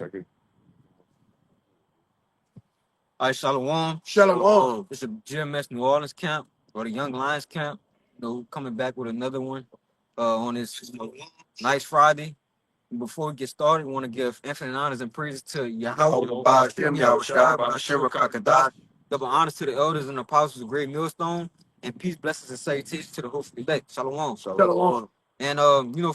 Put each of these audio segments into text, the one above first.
check it. All right, Shalom. Shalom. It's a GMS New Orleans camp or the Young Lions camp. Coming back with another one on this nice Friday. Before we get started, we want to give infinite honors and praises to Yahweh, double honors to the elders and apostles of Great Millstone, and peace, blessings, and salutations to the hopeful elect. Shalom. Shalom. And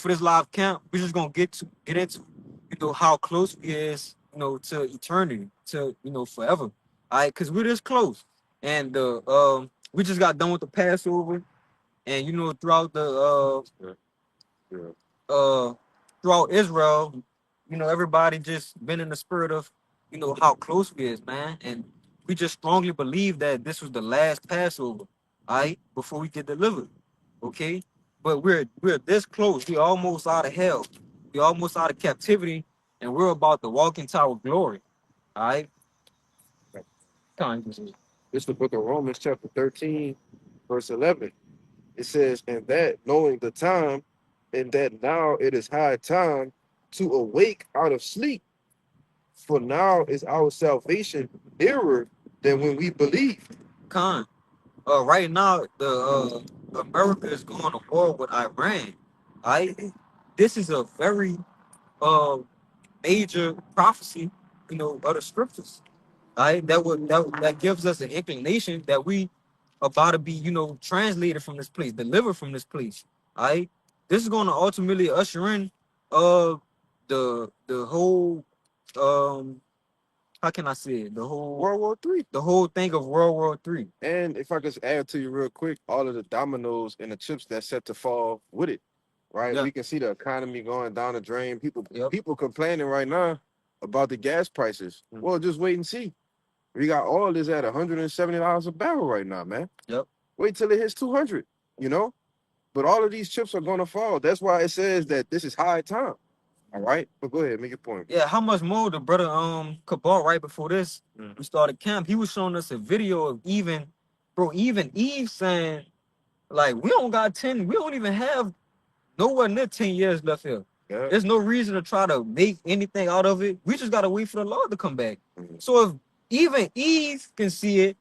for this live camp, we're just gonna get into how close we is, to eternity, to forever. All right, because we're this close. And we just got done with the Passover, and throughout the throughout Israel, everybody just been in the spirit of, how close we is, man. And we just strongly believe that this was the last Passover, all right, before we get delivered. Okay. But we're this close. We're almost out of hell. We're almost out of captivity, and we're about to walk into our glory. All right. This is the book of Romans, chapter 13, verse 11. It says, and that knowing the time, and that now it is high time to awake out of sleep. For now is our salvation nearer than when we believed. Right now, the America is going to war with Iran. All right. This is a very major prophecy, of the scriptures. All right, that gives us an inclination that we about to be, translated from this place, delivered from this place. All right, this is going to ultimately usher in the whole how can I say it? The whole World War III. The whole thing of World War III. And if I could add to you real quick, all of the dominoes and the chips that's set to fall with it. Right, we can see the economy going down the drain. People complaining right now about the gas prices. Well, just wait and see. We got all this at $170 a barrel right now, man. Wait till it hits 200. But all of these chips are going to fall. That's why it says that this is high time. All right, but go ahead, make your point. Yeah, how much more the brother Cabal right before this we started camp? He was showing us a video of even Eve saying, like, we don't even have nowhere near 10 years left here. Yeah. There's no reason to try to make anything out of it. We just gotta wait for the Lord to come back. So if even Eve can see it,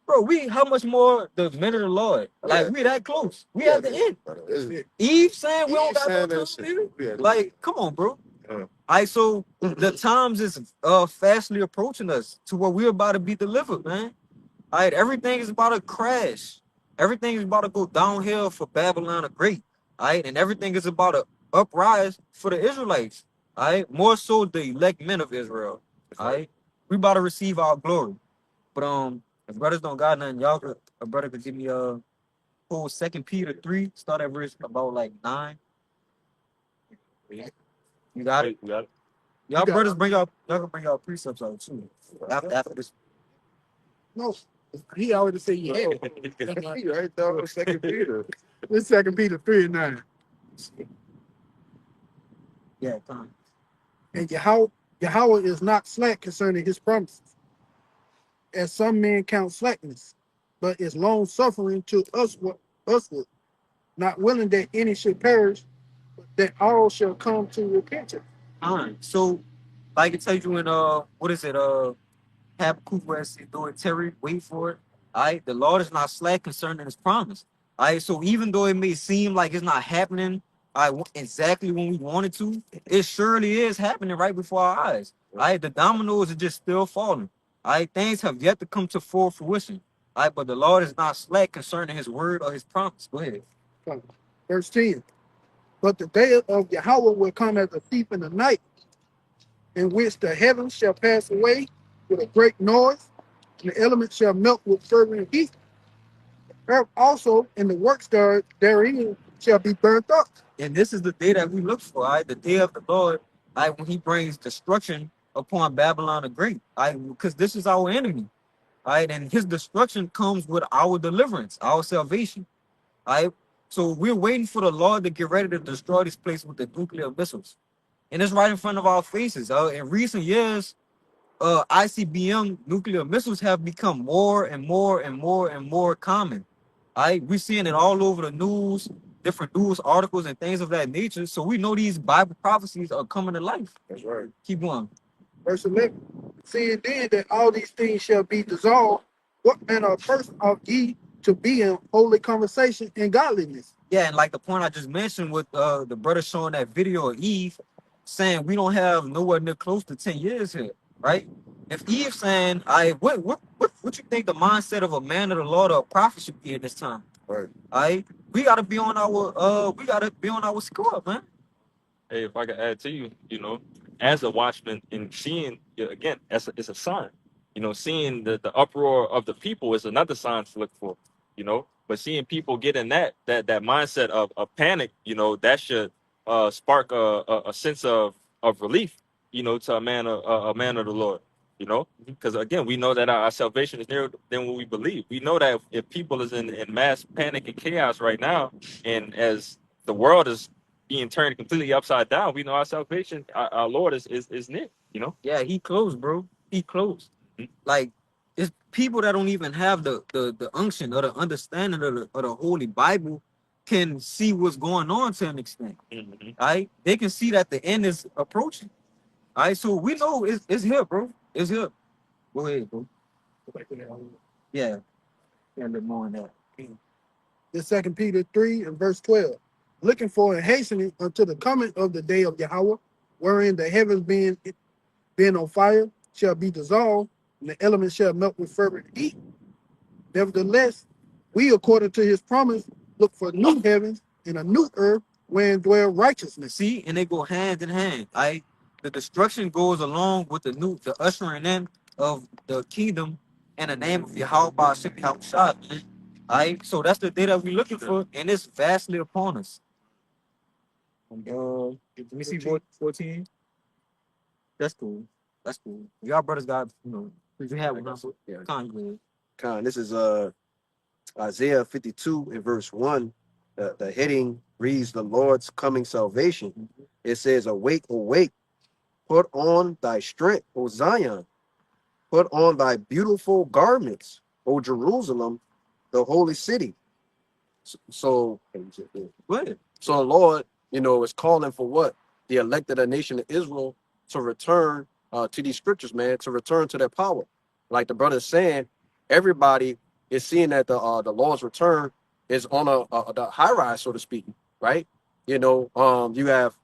bro, how much more the men of the Lord? Like, we that close. We at the end. Eve saying we don't got no time. Like, come on, bro. All right, so the times is fastly approaching us to where we're about to be delivered, man. All right, everything is about to crash. Everything is about to go downhill for Babylon the Great. All right, and everything is about to uprise for the Israelites. All right, more so the elect men of Israel. All right, we about to receive our glory. But if brothers don't got nothing, a brother could give me a whole 2 Peter 3, start at verse about like 9. You got it? Y'all brothers y'all can bring y'all precepts out too. After this. No, he already said you had it. Right there, 2 Peter. This 2 Peter 3 and 9. Yeah, come. And Yahweh is not slack concerning his promises, as some men count slackness, but is long suffering to usward, not willing that any should perish, but that all shall come to repentance. So, like I tell you in what is it? Habakkuk where it says, "Do it, Terry, wait for it." All right, the Lord is not slack concerning his promise. All right, so even though it may seem like it's not happening exactly when we want it to, it surely is happening right before our eyes. All right, the dominoes are just still falling. All right, things have yet to come to full fruition. All right, but the Lord is not slack concerning his word or his promise. Go ahead. Verse 10. But the day of Yahweh will come as a thief in the night, in which the heavens shall pass away with a great noise, and the elements shall melt with fervent heat. Earth also and the works therein shall be burnt up. And this is the day that we look for, all right? The day of the Lord, all right, when he brings destruction upon Babylon the Great, all right? Because this is our enemy, all right? And his destruction comes with our deliverance, our salvation, all right? So we're waiting for the Lord to get ready to destroy this place with the nuclear missiles. And it's right in front of our faces. In recent years, ICBM nuclear missiles have become more and more and more and more common. We're seeing it all over the news, different news articles and things of that nature. So we know these Bible prophecies are coming to life. That's right. Keep going. Verse 11. Seeing then that all these things shall be dissolved, what manner of person ought ye to be in holy conversation and godliness? Yeah, and like the point I just mentioned with the brother showing that video of Eve saying we don't have nowhere near close to 10 years here, right? If Eve saying, what you think the mindset of a man of the Lord or a prophet should be at this time? Right. All right, we gotta be on our score, man. Hey, if I could add to you, as a watchman and seeing, again, it's a sign. Seeing the uproar of the people is another sign to look for. But seeing people get in that mindset of panic, that should spark a sense of relief, to a man of the Lord. Because again, we know that our salvation is nearer than what we believe. We know that if people is in mass panic and chaos right now, and as the world is being turned completely upside down, we know our salvation, our Lord is near. Yeah, he closed, bro. He closed. Like, it's people that don't even have the unction or the understanding of the Holy Bible can see what's going on to an extent. Mhm. All right, they can see that the end is approaching. All right, so we know it's here, bro. It's here. Go ahead, bro. Yeah, a little more on that. This 2 Peter 3 and verse 12. Looking for and hastening unto the coming of the day of Yahweh, wherein the heavens being on fire shall be dissolved, and the elements shall melt with fervent heat. Nevertheless, we, according to his promise, look for new heavens and a new earth wherein dwell righteousness. See, and they go hand in hand. Right, the destruction goes along with the ushering in of the kingdom in the name of Yahweh Ba'ashem Yahushua, man. All right, so that's the day that we're looking for, and it's vastly upon us. Let me see 14. That's cool. That's cool. Y'all brothers got, we have one. Yeah. Con, This is Isaiah 52 and verse 1. The heading reads the Lord's coming salvation. It says, awake, awake, put on thy strength, O Zion, put on thy beautiful garments, O Jerusalem, the holy city. So What? So the Lord, is calling for what? The elected a nation of Israel to return to these scriptures, man, to return to their power. Like the brother is saying, everybody is seeing that the Lord's return is on the high rise, so to speak, right? You have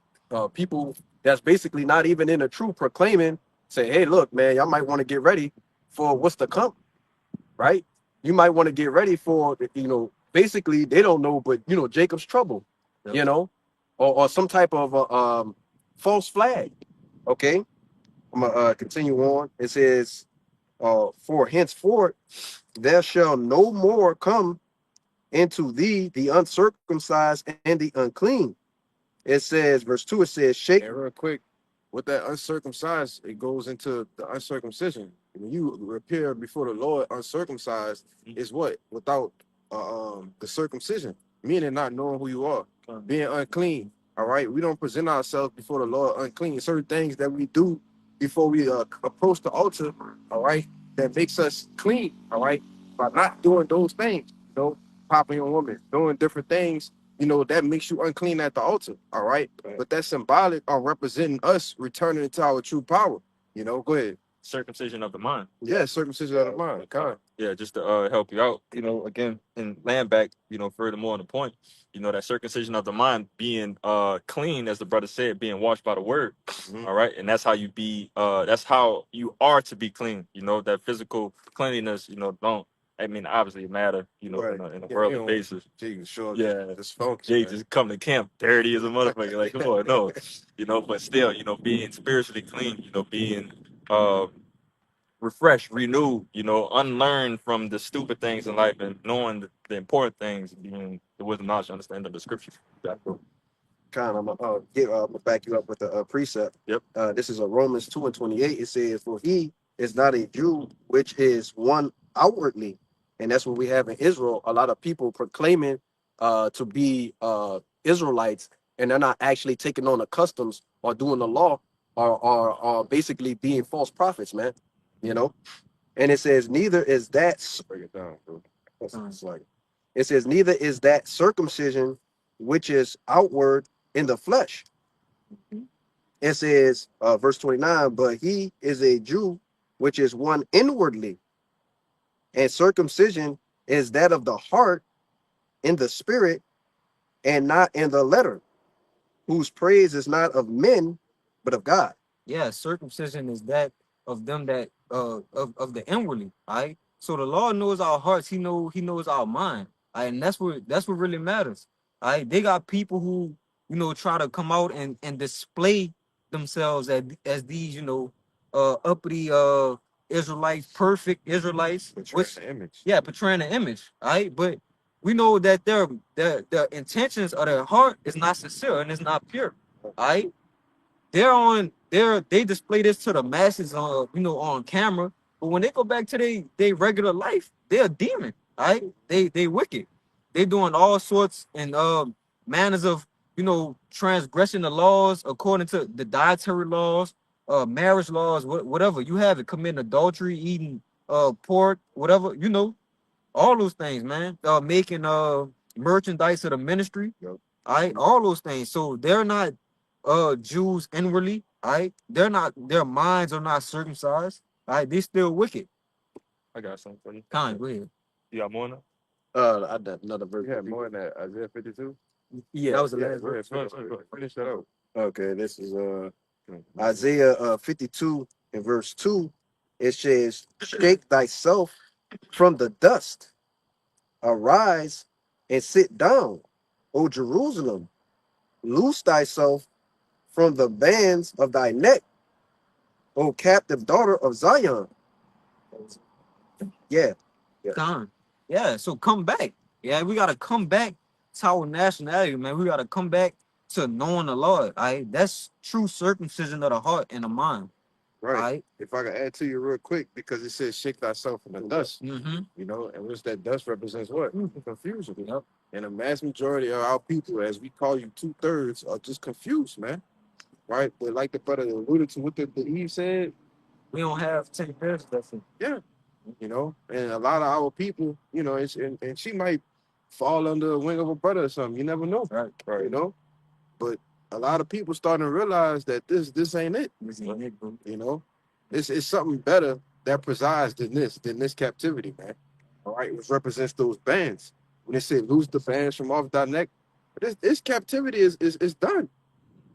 people that's basically not even in the truth proclaiming, say, hey, look, man, y'all might want to get ready for what's to come, right? You might want to get ready for, basically they don't know, but Jacob's trouble, or some type of false flag. Okay, I'm gonna continue on. It says, for henceforth there shall no more come into thee the uncircumcised and the unclean. It says, verse 2, it says, shake. And real quick, with that uncircumcised, it goes into the uncircumcision. When you appear before the Lord uncircumcised, is what? Without the circumcision, meaning not knowing who you are, being unclean. All right, we don't present ourselves before the Lord unclean. Certain things that we do before we approach the altar, all right, that makes us clean. All right, by not doing those things, popping a woman, doing different things, that makes you unclean at the altar. All right. But that's symbolic of representing us returning into our true power. Go ahead. Circumcision of the mind. Yeah, circumcision of the mind. God. Yeah, just to help you out, again, and land back, furthermore on the point, that circumcision of the mind being clean, as the brother said, being washed by the word. All right. And that's how you that's how you are to be clean. That physical cleanliness, obviously it matter, Right. in a worldly basis. Sure. Yeah. It's funky. Jay just come to camp dirty as a motherfucker. Like, come on, no. But still, being spiritually clean, being refreshed, renewed, unlearned from the stupid things in life and knowing the important things, being the wisdom, knowledge, understanding of the scriptures. I'm gonna back you up with a precept. Yep. This is a Romans 2 and 28. It says, for he is not a Jew, which is one outwardly. And that's what we have in Israel. A lot of people proclaiming to be Israelites, and they're not actually taking on the customs or doing the law, or basically being false prophets, man. And it says, neither is that. Break it down, bro. It's like, it says, neither is that circumcision which is outward in the flesh. It says, verse 29, but he is a Jew, which is one inwardly, and circumcision is that of the heart in the spirit and not in the letter, whose praise is not of men, but of God. Yeah, circumcision is that of them that of the inwardly. All right. So the Lord knows our hearts. He knows our mind. All right, and that's what really matters. All right. They got people who, try to come out and display themselves as these, uppity Israelites, perfect Israelites, Portraying the image. yeah, portraying the image. All right. But we know that their intentions of their heart is not sincere and it's not pure. All right. They display this to the masses on on camera, but when they go back to their regular life, they're a demon. Right? They wicked. They doing all sorts and manners of transgressing the laws according to the dietary laws, marriage laws, whatever you have it, committing adultery, eating pork, whatever all those things, man. Making merchandise of the ministry. Yep. All right, all those things. So they're not Jews inwardly. All right, they're not. Their minds are not circumcised. All right, they still wicked. I got something for you. Kind, go ahead. You got more now? I got another verse. You had more than that. Isaiah 52. Yeah, that was the Yeah, last go ahead. verse. Finish that out. Okay, this is Isaiah 52 and verse 2. It says, shake thyself from the dust, arise and sit down, O Jerusalem, loose thyself from the bands of thy neck, O captive daughter of Zion. Yeah. Kind. Yeah. So come back. Yeah, we gotta come back to our nationality, man. We gotta come back to knowing the Lord. All right, that's true circumcision of the heart and the mind. Right. All right. If I could add to you real quick, because it says shake thyself from the dust, Mm-hmm. and which that dust represents what? Confusion. Yep. And the mass majority of our people, as we call you 2/3, are just confused, man. Right? But like the brother alluded to what the Eve said, We don't have 10 pairs. That's it. yeah, and a lot of our people, and she might fall under the wing of a brother or something. You never know. Right. But a lot of people starting to realize that this ain't it. This ain't it, bro. It's something better that presides than this captivity, man. All right, which represents those bands. When they say lose the bands from off thy neck, this captivity is done.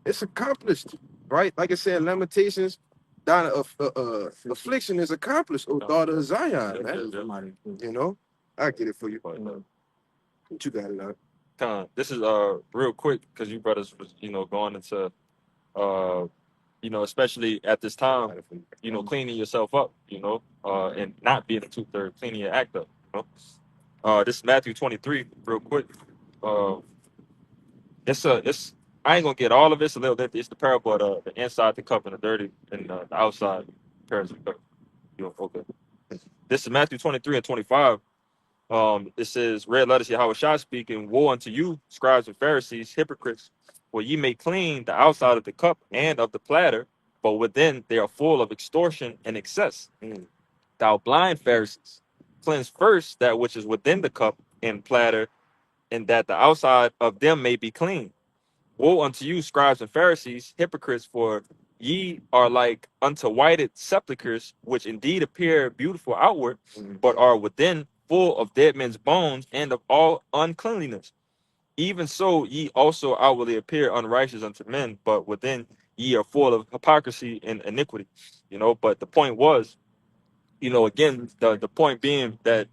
It's accomplished, right? Like I said, Lamentations, affliction is accomplished, O daughter of Zion, man. I get it for you. But you got it out. This is real quick because you brothers was going into especially at this time, cleaning yourself up, and not being a 2/3, cleaning your act up. This is Matthew 23, real quick. It's I ain't gonna get all of it. It's a little bit. It's the parable of the inside the cup and the dirty and the outside parents of the cup. Okay. This is Matthew 23 and 25. It says, red letters, Yahweh Shah speaking, woe unto you, scribes and Pharisees, hypocrites, for ye may clean the outside of the cup and of the platter, but within they are full of extortion and excess. Thou blind Pharisees, cleanse first that which is within the cup and platter, and that the outside of them may be clean. Woe unto you, scribes and Pharisees, hypocrites, for ye are like unto whited sepulchres, which indeed appear beautiful outward, but are within full of dead men's bones and of all uncleanliness. Even so, ye also outwardly appear unrighteous unto men, but within ye are full of hypocrisy and iniquity. But the point was, again, the point being that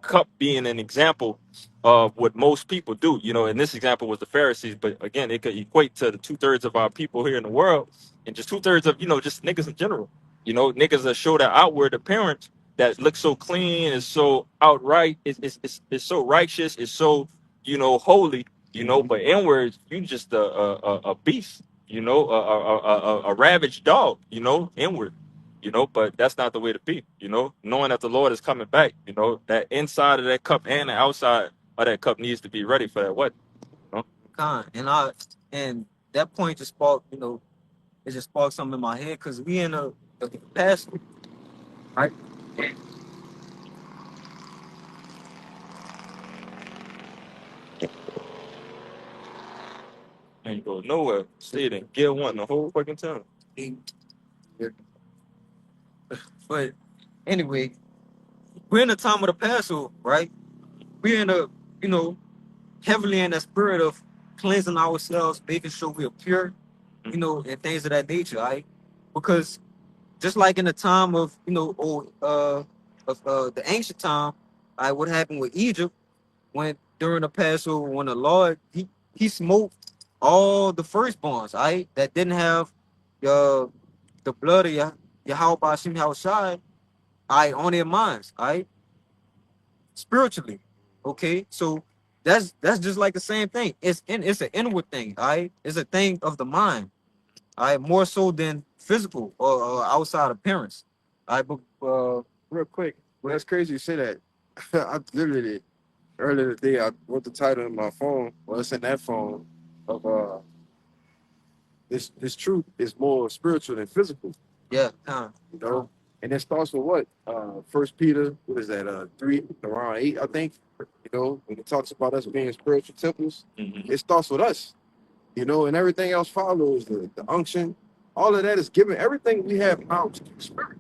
cup being an example of what most people do. And this example was the Pharisees, but again, it could equate to the 2/3 of our people here in the world, and just 2/3 of just niggas in general. Niggas that show that outward appearance that looks so clean, is so outright, it's so righteous, it's so holy. But inward, you just a beast. A ravaged dog. Inward. But that's not the way to be, knowing that the Lord is coming back, that inside of that cup and the outside of that cup needs to be ready for that what, And that point just sparked, it just sparked something in my head because we in a past, right? Ain't go nowhere. Stayed in Gear 1 the whole fucking time. But anyway, we're in the time of the Passover, right? We're in a, you know, heavily in the spirit of cleansing ourselves, making sure we're pure, you know, and things of that nature, right? Because just like in the time of, you know, the ancient time, what happened with Egypt when during the Passover, when the Lord he smote all the firstborns, right, that didn't have the blood of Yahweh Bashim Yahushai, on their minds, spiritually. Okay, so that's just like the same thing. It's an inward thing, it's a thing of the mind, more so than physical or outside appearance. But Real quick, that's crazy you say that. I literally earlier today I wrote the title in my phone. Well, it's in that phone of this truth is more spiritual than physical. yeah, You know, and it starts with what? First Peter, what is that? 3 around 8, I think. You know, when it talks about us being spiritual temples, it starts with us. You know, and everything else follows the unction. All of that is given. Everything we have now to the spirit.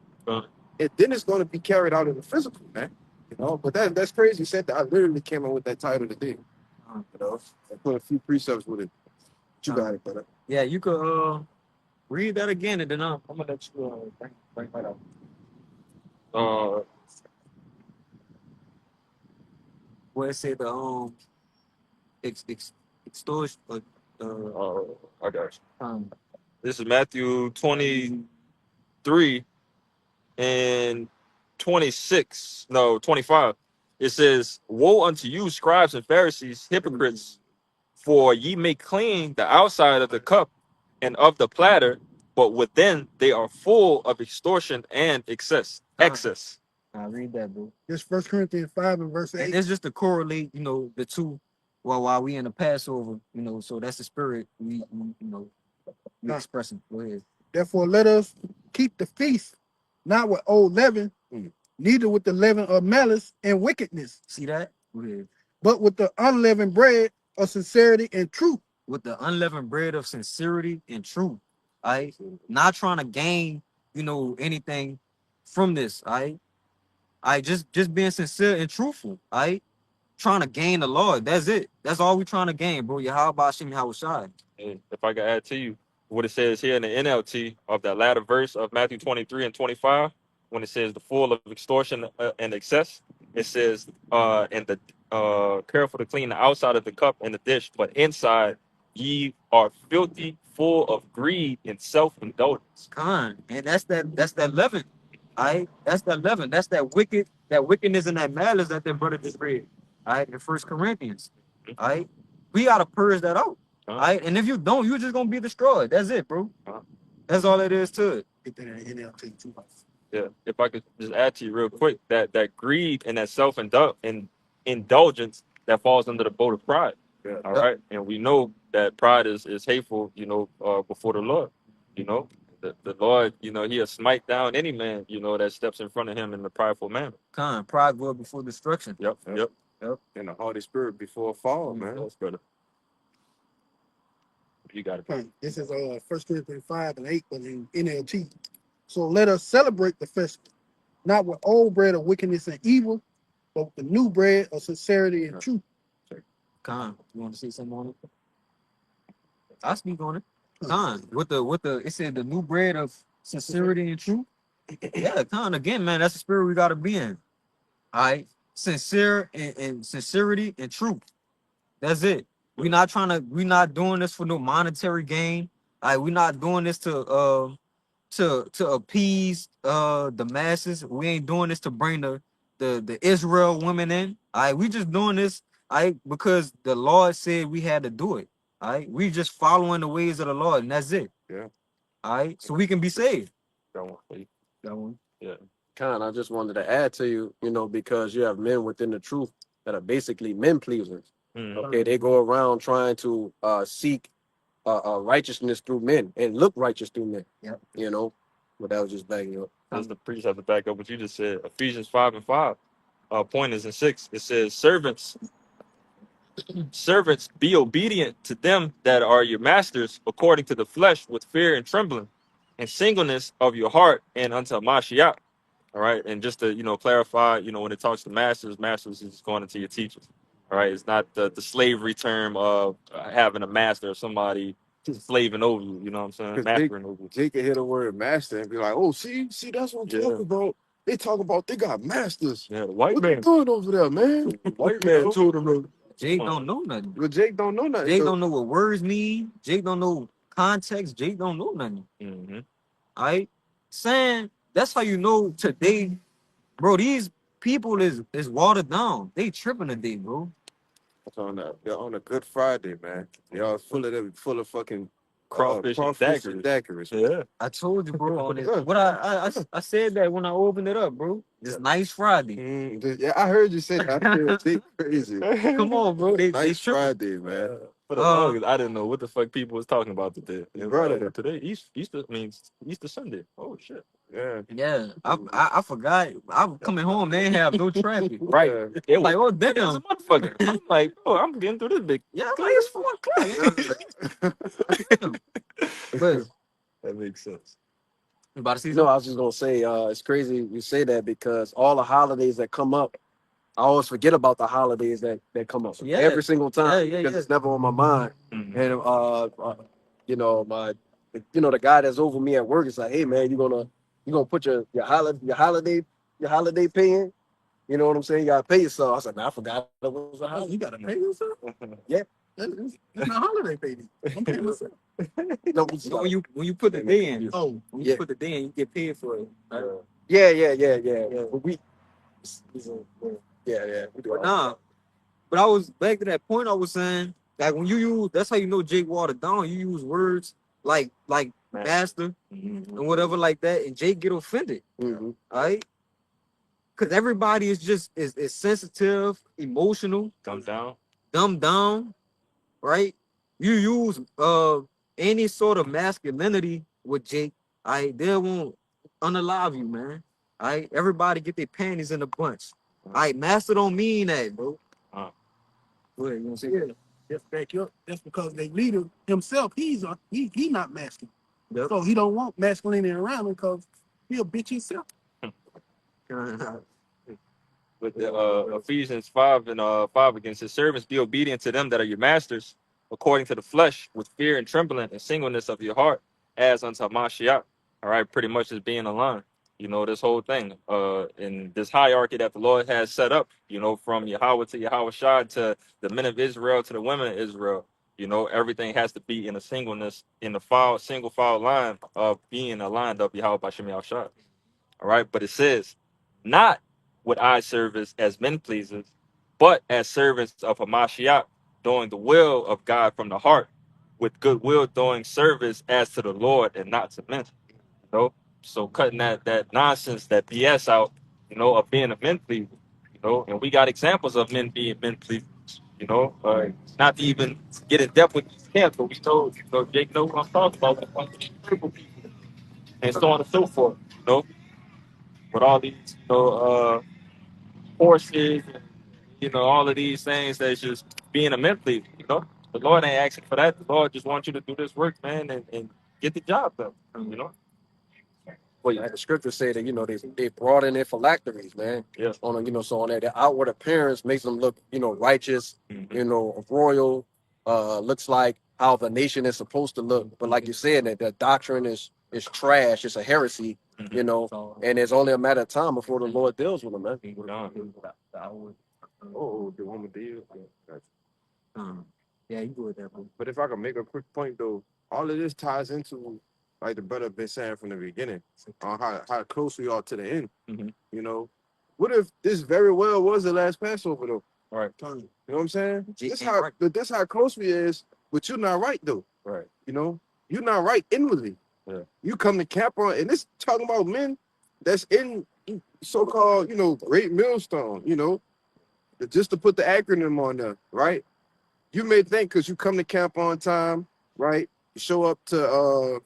And then it's going to be carried out in the physical, man. You know, but that's crazy. You said that. I literally came up with that title today. You know, I put a few precepts with it. But you got it, brother. yeah, you could read that again, and then I'm gonna let you bring that up. Where it say the extortion, I got you. This is Matthew 23 and 26. No, 25. It says, "Woe unto you, scribes and Pharisees, hypocrites! For ye make clean the outside of the cup and of the platter, but within they are full of extortion and excess." I read that, bro. It's 1 Corinthians 5 and verse 8. And it's just to correlate, you know, the two. Well, while we in the Passover, you know, so that's the spirit we you know, we expressing. Go ahead. Therefore, let us keep the feast, not with old leaven, neither with the leaven of malice and wickedness. See that? Go ahead. But with the unleavened bread of sincerity and truth. With the unleavened bread of sincerity and truth. Not trying to gain, you know, anything from this. Just being sincere and truthful. Trying to gain the Lord. That's it. That's all we trying to gain, bro. Yahweh Bashim Yahushai. And if I could add to you what it says here in the NLT of that latter verse of Matthew 23 and 25, when it says the full of extortion and excess, it says, and the careful to clean the outside of the cup and the dish, but inside ye are filthy, full of greed and self-indulgence. And that's that leaven. That's that leaven. That's that wickedness and that malice that their brother just read. In 1 Corinthians. We gotta purge that out. And if you don't, you're just gonna be destroyed. That's it, bro. That's all it is to it. Get that in NLT too much. Yeah, if I could just add to you real quick, that greed and that self-indulgence that falls under the boat of pride. Yeah. All right. And we know that pride is hateful, you know, before the Lord. You know, the Lord, you know, he'll smite down any man, you know, that steps in front of him in a prideful manner. Pride go before destruction. Yep. And the Holy Spirit before a fall, man. Yes, brother. You got it. This is 1 Corinthians 5 and 8, but in NLT. So let us celebrate the festival, not with old bread of wickedness and evil, but with the new bread of sincerity and truth. You want to see something on it? I'll speak on it. With the it said the new bread of sincerity and truth. Yeah, again, man, that's the spirit we gotta be in. Sincere and sincerity and truth. That's it. We're not doing this for no monetary gain. We're not doing this to appease the masses. We ain't doing this to bring the Israel women in. We just doing this because the Lord said we had to do it. We just following the ways of the Lord, and that's it. Yeah. So we can be saved. That one, please. That one. Yeah. I just wanted to add to you, you know, because you have men within the truth that are basically men pleasers. Okay, they go around trying to seek righteousness through men and look righteous through men. Yep. You know, but that was just backing up. As the priest have to back up what you just said. Ephesians 5 and 5. Point is in 6. It says, servants, Servants, be obedient to them that are your masters according to the flesh with fear and trembling and singleness of your heart and unto Mashiach. All right. And just to, clarify, when it talks to masters, masters is going into your teachers. All right. It's not the slavery term of having a master or somebody slaving over you. You know what I'm saying? Because Mastering over you. Jake can hear the word master and be like, oh, see, that's what I'm talking about. They talk about they got masters. Yeah, the white What man. you doing over there, man? White man told him. Jake don't know nothing. But Jake don't know nothing. Jake don't know what words mean. Jake don't know context. Jake don't know nothing. Mm-hmm. All right? Saying that's how you know today, bro, these people is watered down. They tripping today, bro. They're on a Good Friday, man. Y'all full of fucking Crawfish and daiquiris. Yeah. I told you, bro, on this. What I said that when I opened it up, bro. This nice Friday. Yeah, I heard you say that. I feel crazy. Come on, bro. Nice Friday, man. For the longest, I didn't know what the fuck people was talking about today. Brother. Today, Easter means Easter Sunday. Oh shit. Yeah. I forgot. I'm coming home. They ain't have no traffic. Right. It was like, oh It's a damn. motherfucker. I'm like, oh, I'm getting through this big. Yeah, I'm like, it's 4 o'clock. But That makes sense. you about to see No, I was just gonna say, it's crazy you say that because all the holidays that come up, I always forget about the holidays that come up every single time because it's never on my mind. Mm-hmm. And the guy that's over me at work is like, hey man, you gonna put your holiday pay in? You know what I'm saying? You gotta pay yourself. I was like, man, I forgot it was a holiday. You gotta pay yourself. Yeah. It's not a holiday baby. I'm paying myself. No, So when you put the day in, Oh, when you put the day in, you get paid for it. Right? yeah. But we we do But nah. But I was back to that point I was saying, like when you use, that's how you know Jake watered down. You use words like master and whatever like that, and Jake get offended. Mm-hmm. All right? Because everybody is just is sensitive, emotional, dumbed down, right? You use any sort of masculinity with Jake, all right, they won't unalive you, man. All right, everybody get their panties in a bunch. All right, master don't mean that, bro. Go ahead, you want to say that? Just back up. That's because their leader himself, he not masculine. Yep. So he don't want masculinity around him because he a bitch himself. With the Ephesians 5 and 5 against his servants, be obedient to them that are your masters, according to the flesh, with fear and trembling and singleness of your heart, as unto Mashiach. All right, pretty much as being aligned. This whole thing, in this hierarchy that the Lord has set up, from Yahweh to Yahweh Shai to the men of Israel to the women of Israel. Everything has to be in a singleness, in the single file line of being aligned up Yahweh by Shem Shai. All right, but it says, not with eye service as men pleasers, but as servants of Hamashiach, doing the will of God from the heart, with goodwill doing service as to the Lord and not to men. So cutting that nonsense, that BS out, of being a men pleaser, and we got examples of men being men pleasers, not to even get in depth with these camps, but we told, Jake knows what I'm talking about, and so on and so forth, with all these, horses and, all of these things that's just being a men pleaser, The Lord ain't asking for that. The Lord just wants you to do this work, man, and get the job done, Well, the scriptures say that they brought in their phylacteries, man. Yeah. So on that, the outward appearance makes them look righteous, royal. Looks like how the nation is supposed to look. But like you said, that the doctrine is trash. It's a heresy, and it's only a matter of time before the Lord deals with them, man. Oh, the one with the Yeah, you go with that, bro. But if I can make a quick point though, all of this ties into like the brother been saying from the beginning on how close we are to the end. Mm-hmm. What if this very well was the last Passover though? All right. You know what I'm saying? This right. how close we is, but you're not right though. Right. You're not right inwardly. Yeah. You come to camp on, and this talking about men that's in so-called, great millstone, just to put the acronym on there, right? You may think because you come to camp on time, right? You show up to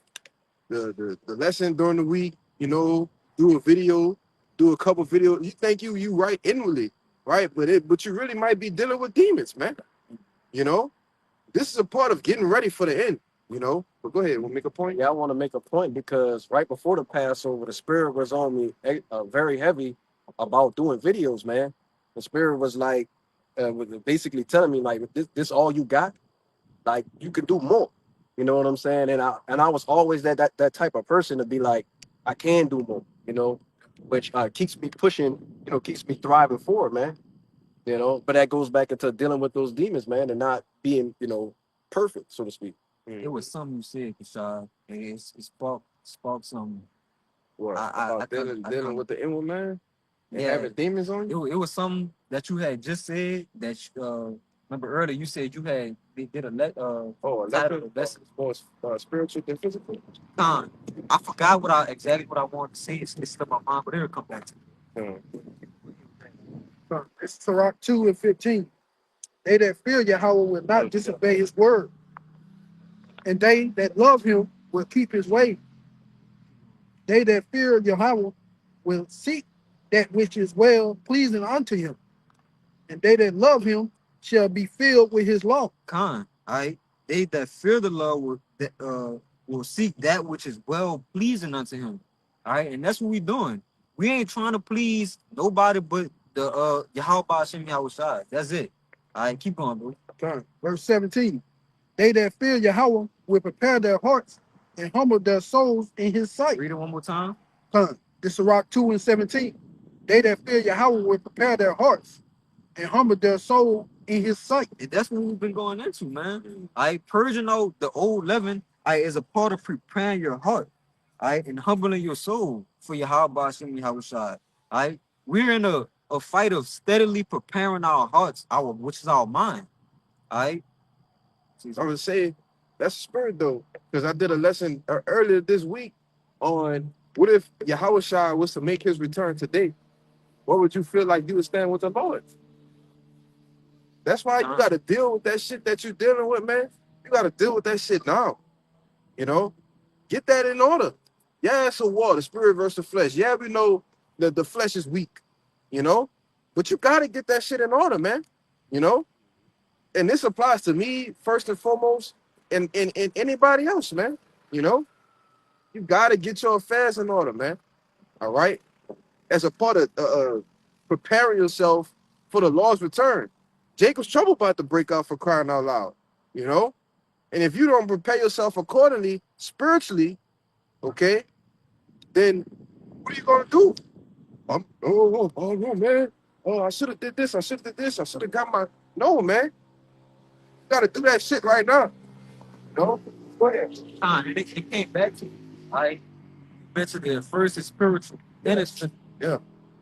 the lesson during the week, do a video, do a couple videos. You think you right inwardly, right? But you really might be dealing with demons, man. You know, this is a part of getting ready for the end. You know, but go ahead, we'll make a point. Yeah, I want to make a point because right before the Passover, the Spirit was on me very heavy about doing videos, man. The Spirit was like, was basically telling me like, this all you got? Like you could do more. You know what I'm saying? And I was always that type of person to be like, I can do more. You know, which keeps me pushing. You know, keeps me thriving forward, man. You know, but that goes back into dealing with those demons, man, and not being, perfect, so to speak. It was something you said, Kashad, and it sparked some. What I about dealing with the inward man and Yeah, having demons on you? it was something that you had just said that remember earlier you said you had did a title of lesson. More spiritual than physical. I forgot exactly what I wanted to say. It's slipped my mind, but it'll come back to me. It's Sirach 2:15. They that fear Yahweh will not disobey his word, and they that love him will keep his way. They that fear Yahweh will seek that which is well pleasing unto him, and they that love him shall be filled with his law. All right. They that fear the Lord will seek that which is well pleasing unto him. All right, and that's what we doing. We ain't trying to please nobody but the Yahweh Hashem Yahushua. That's it. All right, keep going, bro. Verse 17. They that fear Yahweh will prepare their hearts and humble their souls in his sight. Read it one more time. This is Sirach 2:17. They that fear Yahweh will prepare their hearts and humble their soul in his sight. And that's what we've been going into, man. Purging out the old leaven is a part of preparing your heart, and humbling your soul for Yahweh Hashem Yahushua. We're in a fight of steadily preparing our hearts, which is our mind. I would say that's spirit though, because I did a lesson earlier this week on what if Yahweh was to make his return today? What would you feel like you would stand with the Lord? That's why you got to deal with that shit that you're dealing with, man. You got to deal with that shit now. You know, get that in order. Yeah, it's a war, the spirit versus the flesh. Yeah, we know that the flesh is weak, you know, but you got to get that shit in order, man. You know, and this applies to me first and foremost, and anybody else, man. You know, you got to get your affairs in order, man. All right, as a part of preparing yourself for the Lord's return. Jacob's trouble about to break out, for crying out loud, you know? And if you don't prepare yourself accordingly, spiritually, okay, then what are you going to do? No, man. Oh, I should have did this. I should have did this. I should have got my... No, man. You got to do that shit right now. No? Go ahead. It came back to you. Mentioned it first is spiritual, then it's physical. Yeah.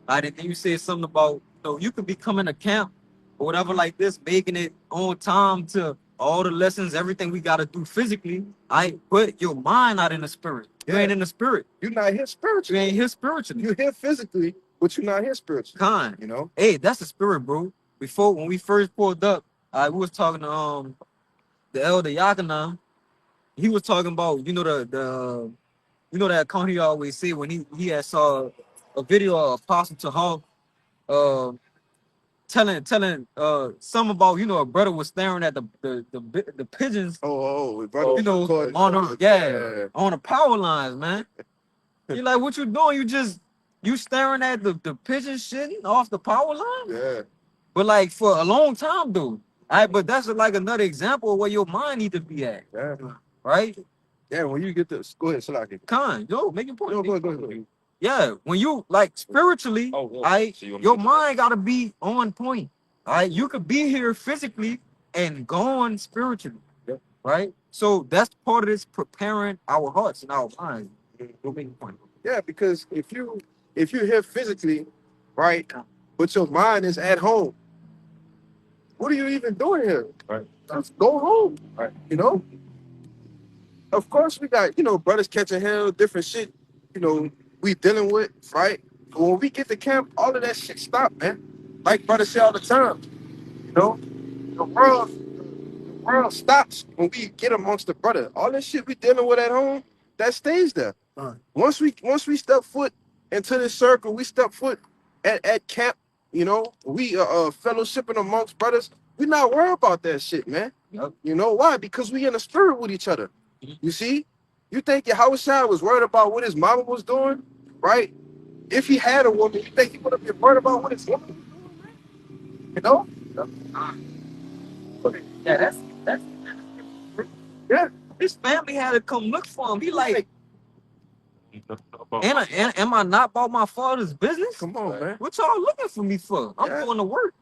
And then you said something about, you could be coming to camp or whatever like this, making it on time to all the lessons, everything we got to do physically. But your mind not in the spirit. You ain't in the spirit. You're not here spiritually. You ain't here spiritually. You're here physically, but you're not here spiritually. You know? Hey, that's the spirit, bro. When we first pulled up, we was talking to the elder Yakana. He was talking about, that account he always say when he had saw a video of Apostle Tahal telling some about, a brother was staring at the pigeons. Brother, on the power lines, man. You're like, what you doing? You staring at the pigeon shitting off the power line? Yeah. But like for a long time, dude. But that's like another example of where your mind need to be at. Yeah. Right? Yeah, when you get this, go ahead, Salaki. Make your point. Go ahead. Yeah, when you like spiritually, your mind gotta be on point. You could be here physically and gone spiritually. Yeah. Right? So that's part of this preparing our hearts and our minds. Go make your point. Yeah, because if you're here physically, right, but your mind is at home, what are you even doing here? Right. Just go home. Right. You know? Of course, we got, brothers catching hell, different shit, we dealing with, right? But when we get to camp, all of that shit stop, man. Like brothers say all the time, the world stops when we get amongst the brother. All this shit we dealing with at home, that stays there. Once we step foot into this circle, we step foot at camp, we fellowshipping amongst brothers, We're not worried about that shit, man. Yep. You know why? Because we in the spirit with each other. You see? You think Yahushua was worried about what his mama was doing, right? If he had a woman, you think he would have been worried about what his woman was doing, Yeah, that's Yeah. his family had to come look for him. He like, About am I not about my father's business? Come on, man. What y'all looking for me for? I'm Yeah. going to work,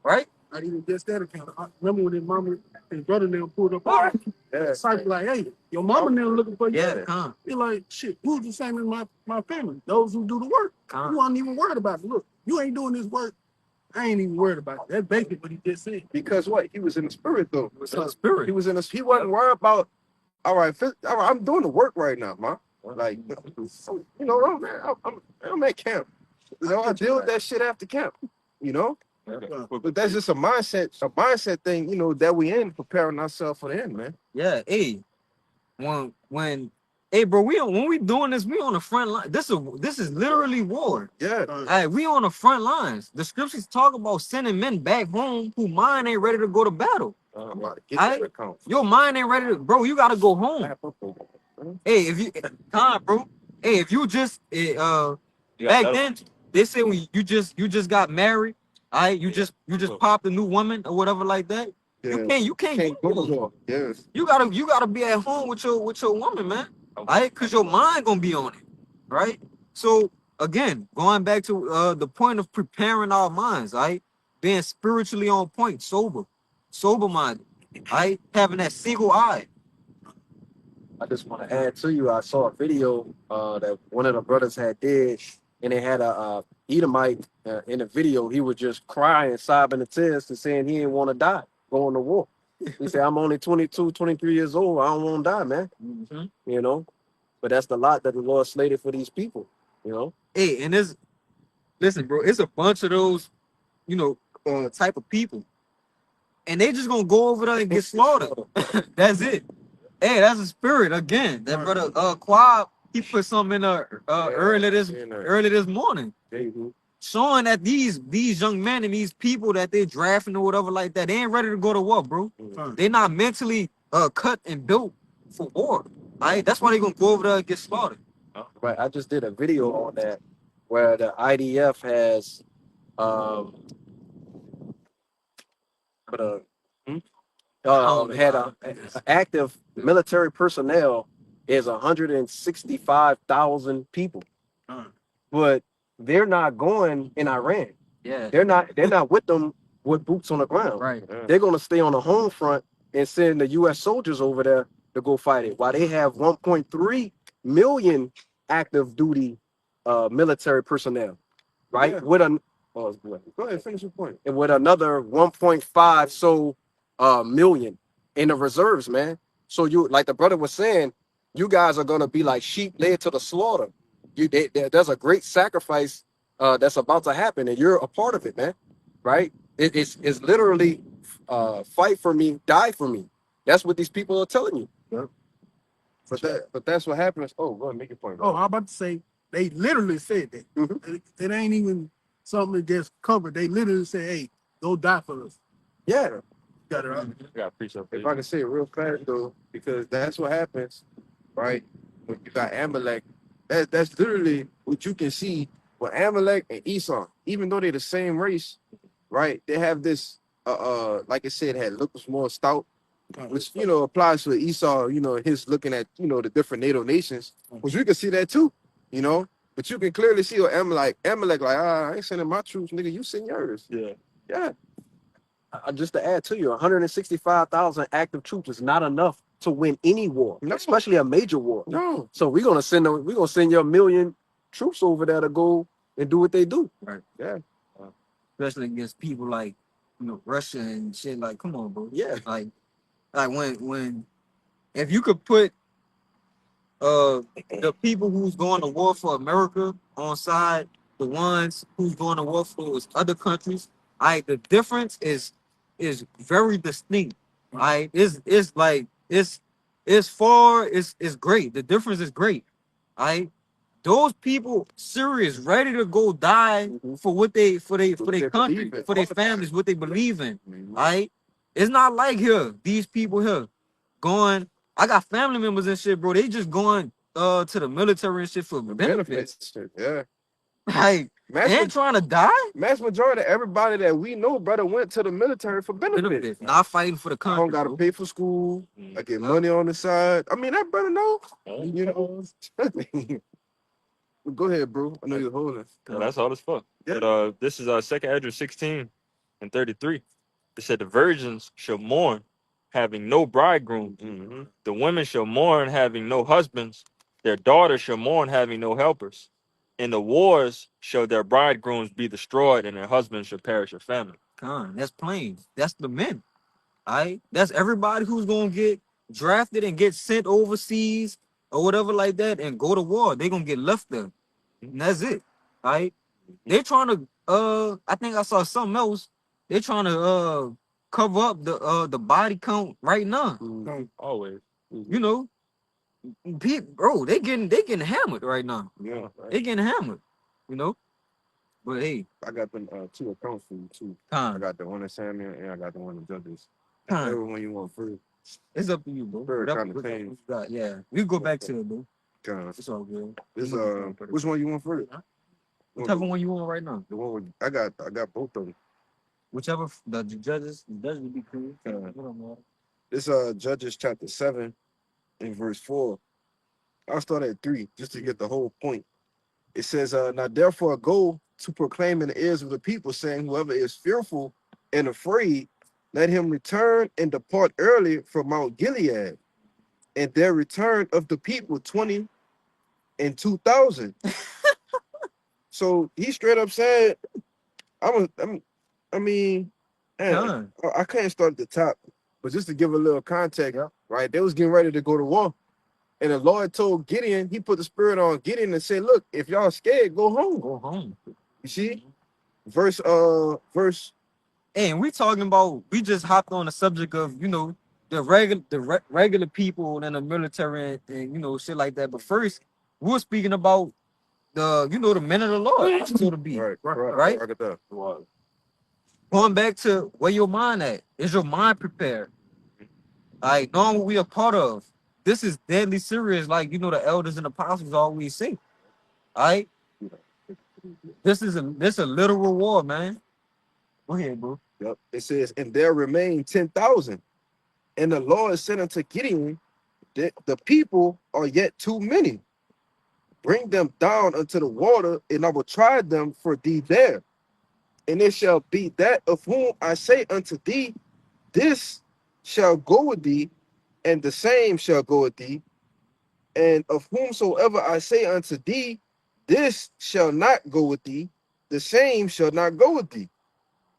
right? I even just that account. I remember when his mama, his brother now pulled up on him. Yeah. Disciple like, hey, your mama now looking for you. Yeah, He like, shit, who's the same as my family? Those who do the work. You aren't even worried about it. Look, you ain't doing this work. I ain't even worried about it. That's basically what he just said. Because what? He was in the spirit, though. He was in the spirit. He was in the. He wasn't worried about. All right, I'm doing the work right now, man. Like, so, you know, I'm at camp. You know, I deal with that shit after camp. You know, but that's just a mindset thing. You know, that we in preparing ourselves for the end, man. Yeah, hey, hey, bro, when we doing this, we on the front line. This is literally war. Yeah. Hey, we on the front lines. The scriptures talk about sending men back home who mind ain't ready to go to battle. Your mind ain't ready to, bro. You gotta go home. Hey, if you, bro. Hey, if you just back then they say when you just got married, all right, you just popped a new woman or whatever like that. Yeah. You can't go no more. Yes. You gotta be at home with your woman, man. All right, because your mind gonna be on it, right? So again, going back to the point of preparing our minds, all right, being spiritually on point, sober minded, all right, having that single eye. I just want to add to you. I saw a video that one of the brothers had did, and they had a Edomite in the video. He was just crying, sobbing the tears, and saying he didn't want to die, going to war. He said, "I'm only 22, 23 years old. I don't want to die, man." Mm-hmm. You know, but that's the lot that the Lord slated for these people. You know. Hey, and listen, bro, it's a bunch of those, you know, type of people, and they just gonna go over there and get slaughtered. That's it. Hey, that's a spirit again. That brother Quab, he put something in early this morning, showing that these young men and these people that they drafting or whatever like that, they ain't ready to go to war, bro. They not mentally cut and built for war. Right? That's why they gonna go over there and get slaughtered. Right. I just did a video on that where the IDF has had a active military personnel is 165,000 people, but they're not going in Iran. Yeah, They're not with them with boots on the ground. right. They're gonna stay on the home front and send the U.S. soldiers over there to go fight it. While they have 1.3 million active duty military personnel, right? Yeah. Go ahead, finish your point. And with another 1.5 million in the reserves, man. So you, like the brother was saying, you guys are gonna be like sheep led to the slaughter. There's a great sacrifice that's about to happen, and you're a part of it, man. Right? It's literally fight for me, die for me. That's what these people are telling you. Yeah. But that's what happens. Oh, go ahead, make your point. Oh, I'm about to say they literally said that. It ain't even something that just covered. They literally said, "Hey, go die for us." Yeah. Got it right. If I can say it real fast though, because that's what happens, right? When you got Amalek, that's literally what you can see with Amalek and Esau, even though they're the same race, right? They have this like I said, had looks more stout, which applies to Esau, his looking at the different NATO nations, which we can see that too, but you can clearly see what Amalek like, I ain't sending my troops, nigga, you send yours. Yeah. Just to add to you, 165,000 active troops is not enough to win any war, especially a major war. No. So we're gonna send you 1 million troops over there to go and do what they do. Right. Yeah. Especially against people like Russia and shit. Like, come on, bro. Yeah. Like when if you could put the people who's going to war for America on side the ones who's going to war for those other countries, the difference is very distinct. It's great. The difference is great. those people serious, ready to go die for what they for their country, for their families, what they believe in. Right? It's not like here, these people here going. I got family members and shit, bro. They just going to the military and shit for benefits. Yeah. Like, and trying to die? Mass majority of everybody that we know, brother, went to the military for benefits. Not fighting for the country. I don't gotta pay for school. I get money on the side. I mean, that brother know. You know. Go ahead, bro. I know you're holding. Yeah, that's all it's for. Yeah. But this is 2nd Ezra 16 and 33. It said the virgins shall mourn, having no bridegroom. Mm-hmm. The women shall mourn, having no husbands. Their daughters shall mourn, having no helpers. In the wars shall their bridegrooms be destroyed, and their husbands shall perish of famine. That's plain. That's the men. All right, that's everybody who's gonna get drafted and get sent overseas or whatever like that and go to war. They're gonna get left there. And that's it. All right. They're trying to I think I saw something else. They're trying to cover up the body count right now. Always. You know, bro, they getting hammered right now. Yeah. They getting hammered, you know. But hey, I got them 2 accounts for you too. I got the one in Samuel and I got the one in Judges. Everyone you want first. It's up to you, bro. Yeah, we go back to it, bro. It's all good. Which one you want first? Whichever one you want right now. The one with, I got both of them. Whichever the judges would be cool. This Judges chapter 7 and verse 4. I'll start at 3 just to get the whole point. It says, now therefore go to proclaim in the ears of the people, saying, whoever is fearful and afraid, let him return and depart early from Mount Gilead. And there returned of the people 20 and 2,000. So he straight up said, I can't start at the top, but just to give a little context, right? They was getting ready to go to war. And the Lord told Gideon, he put the spirit on Gideon and said, look, if y'all scared, go home. Go home. You see? Verse. And we talking about, we just hopped on the subject of, you know, the regular people in the military and you know, shit like that. But first, we're speaking about the, you know, the men of the Lord, so to be. Right? Going back to where your mind at. Is your mind prepared? Like, knowing what we are part of. This is deadly serious, like, you know, the elders and apostles always say. All right? This is a literal war, man. Go ahead, bro. Yep. It says, and there remain 10,000. And the Lord said unto Gideon, the people are yet too many. Bring them down unto the water, and I will try them for thee there. And it shall be that of whom I say unto thee, this shall go with thee, and the same shall go with thee. And of whomsoever I say unto thee, this shall not go with thee, the same shall not go with thee.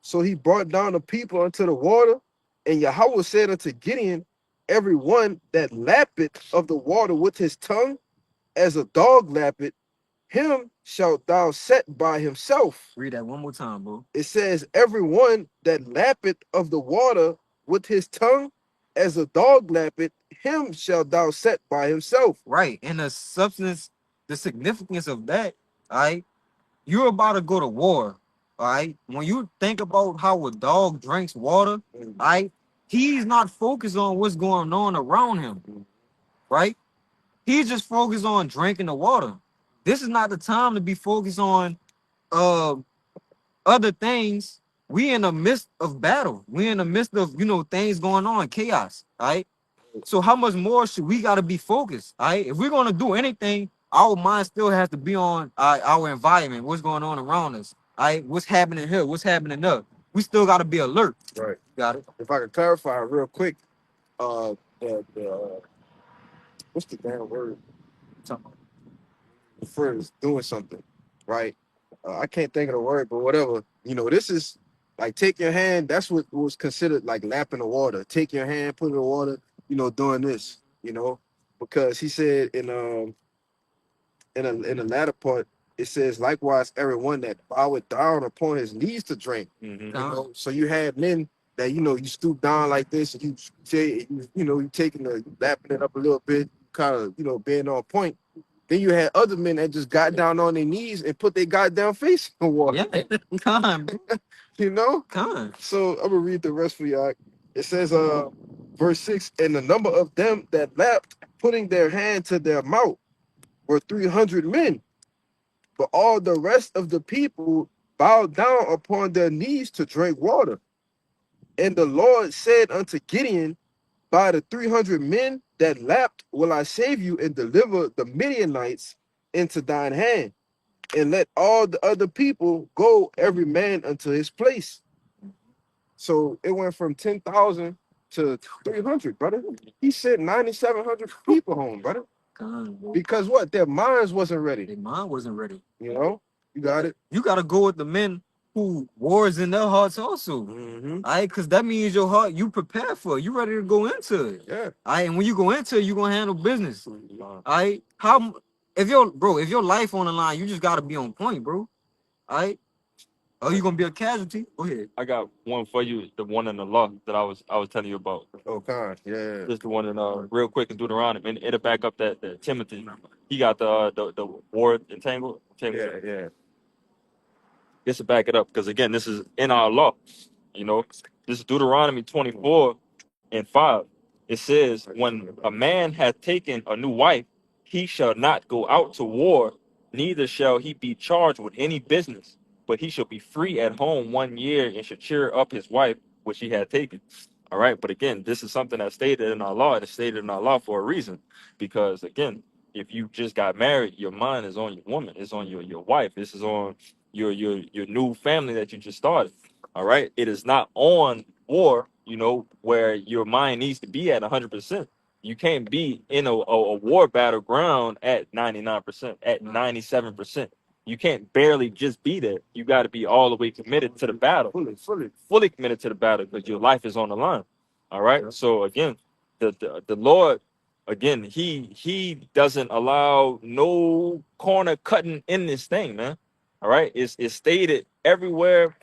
So he brought down the people unto the water, and Yahweh said unto Gideon, every one that lappeth of the water with his tongue, as a dog lappeth, him shalt thou set by himself. Read that one more time, bro. It says, every one that lappeth of the water with his tongue, as a dog lappeth, him shalt thou set by himself. Right. And the substance, the significance of that, all right, you're about to go to war. All right. When you think about how a dog drinks water, all right, he's not focused on what's going on around him. Right? He's just focused on drinking the water. This is not the time to be focused on other things. We in the midst of battle. We in the midst of, you know, things going on, chaos. All right. So how much more should we got to be focused? All right. If we're going to do anything, our mind still has to be on our environment, what's going on around us. All right. What's happening here? What's happening there? We still got to be alert. Right. Got it. If I could clarify real quick, what's the damn word? First, doing something, right? I can't think of the word, but whatever. You know, this is like take your hand. That's what was considered like lapping the water. Take your hand, put it in the water. You know, doing this. You know, because he said in the latter part, it says likewise everyone that boweth down upon his knees to drink. You know, so you had men that you stoop down like this, and you taking the lapping it up a little bit, kind of being on point. Then you had other men that just got down on their knees and put their goddamn face in the water. Yeah, con, bro. You know? Con. So I'm gonna read the rest for y'all. It says, verse 6, and the number of them that lapped, putting their hand to their mouth, were 300 men. But all the rest of the people bowed down upon their knees to drink water. And the Lord said unto Gideon, by the 300 men that lapped will I save you and deliver the Midianites into thine hand. And let all the other people go, every man unto his place. So it went from 10,000 to 300, brother. He sent 9,700 people home, brother. Con, bro. Because what? Their minds wasn't ready. Their mind wasn't ready. You know? You got it? You got to go with the men who wars in their hearts also. Mm-hmm. All right, because that means your heart, you prepare for it. You ready to go into it. Yeah. All right, and when you go into it, you going to handle business. All right? If your life on the line, you just got to be on point, bro. All right? Oh, you gonna be a casualty? Go ahead. I got one for you, the one in the law that I was telling you about. Oh, God, yeah. Just the one in real quick in Deuteronomy, and it'll back up that Timothy. He got the word entangled. Yeah. Just to back it up, because again, this is in our law. You know, this is Deuteronomy 24:5. It says, when a man hath taken a new wife, he shall not go out to war, neither shall he be charged with any business, but he shall be free at home 1 year and shall cheer up his wife, which he had taken. All right. But again, this is something that's stated in our law, and it's stated in our law for a reason. Because again, if you just got married, your mind is on your woman, it's on your wife, this is on your new family that you just started. All right. It is not on war, you know, where your mind needs to be at 100%. You can't be in a war battleground at 99%, at 97%. You can't barely just be there. You got to be all the way committed to the battle, fully committed to the battle, because your life is on the line. All right. So again, the Lord, again, he doesn't allow no corner cutting in this thing, man. All right. It's stated everywhere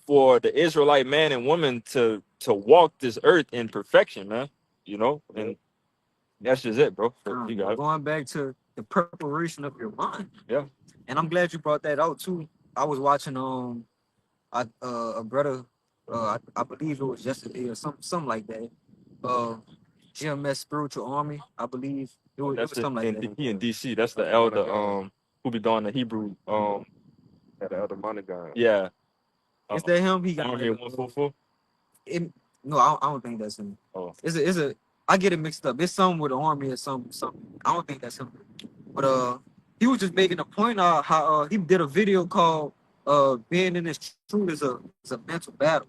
for the Israelite man and woman to walk this earth in perfection, man. You know, and that's just it, bro. You got it. Going back to the preparation of your mind. Yeah. And I'm glad you brought that out too. I was watching a brother, I believe it was yesterday or something like that. GMS Spiritual Army, I believe it was something like that. He in DC. That's the elder who be doing the Hebrew The elder Monagon. yeah. Is that him? He got Army 144. No, I don't think that's him. Oh. It's a I get it mixed up. It's something with the army or something. I don't think that's him. But he was just making a point of how he did a video called being in this truth is a mental battle,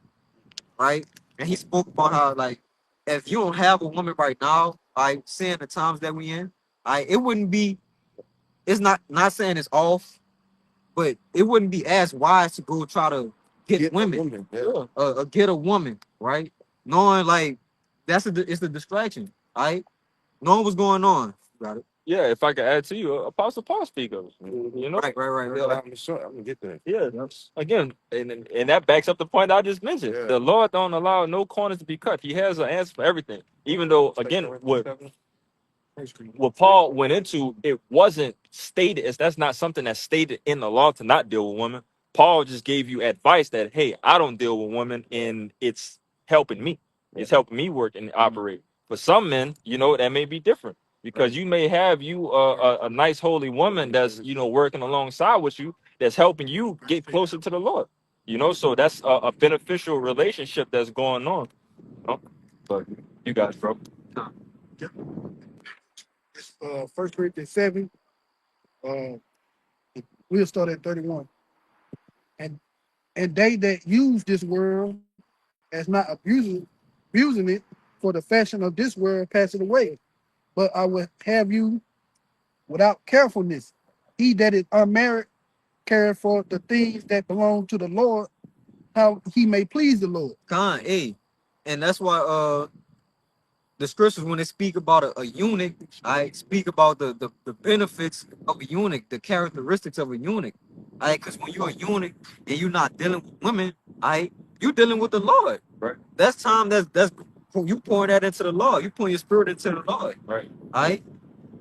right? And he spoke about how, like, if you don't have a woman right now, like seeing the times that we in, it wouldn't be, it's not saying it's off, but it wouldn't be as wise to go try to get women. Get a woman, right? Knowing like it's the distraction, right? Knowing what's going on. Got it. Yeah, if I could add to you, Apostle Paul speak of it. You know? Right. Yeah, I'm gonna get that. Yeah. Again, and that backs up the point I just mentioned. Yeah. The Lord don't allow no corners to be cut. He has an answer for everything. Even though, again, what Paul went into, it wasn't stated, that's not something that's stated in the law to not deal with women. Paul just gave you advice that, hey, I don't deal with women, and it's helping me. It's helping me work and operate. For some men, you know, that may be different, because you may have a nice holy woman that's, you know, working alongside with you, that's helping you get closer to the Lord. You know, so that's a beneficial relationship that's going on. You know? But you guys, bro. It's 1 Corinthians 7. We'll start at 31. And they that use this world as not abusing it, for the fashion of this world passing away. But I will have you without carefulness. He that is unmarried care for the things that belong to the Lord, how he may please the Lord. And that's why the scriptures, when they speak about a eunuch, I speak about the benefits of a eunuch, the characteristics of a eunuch. Because when you're a eunuch and you're not dealing with women, you're dealing with the Lord. Right. That's time that's you pouring that into the Lord. You pouring your spirit into the Lord. Right.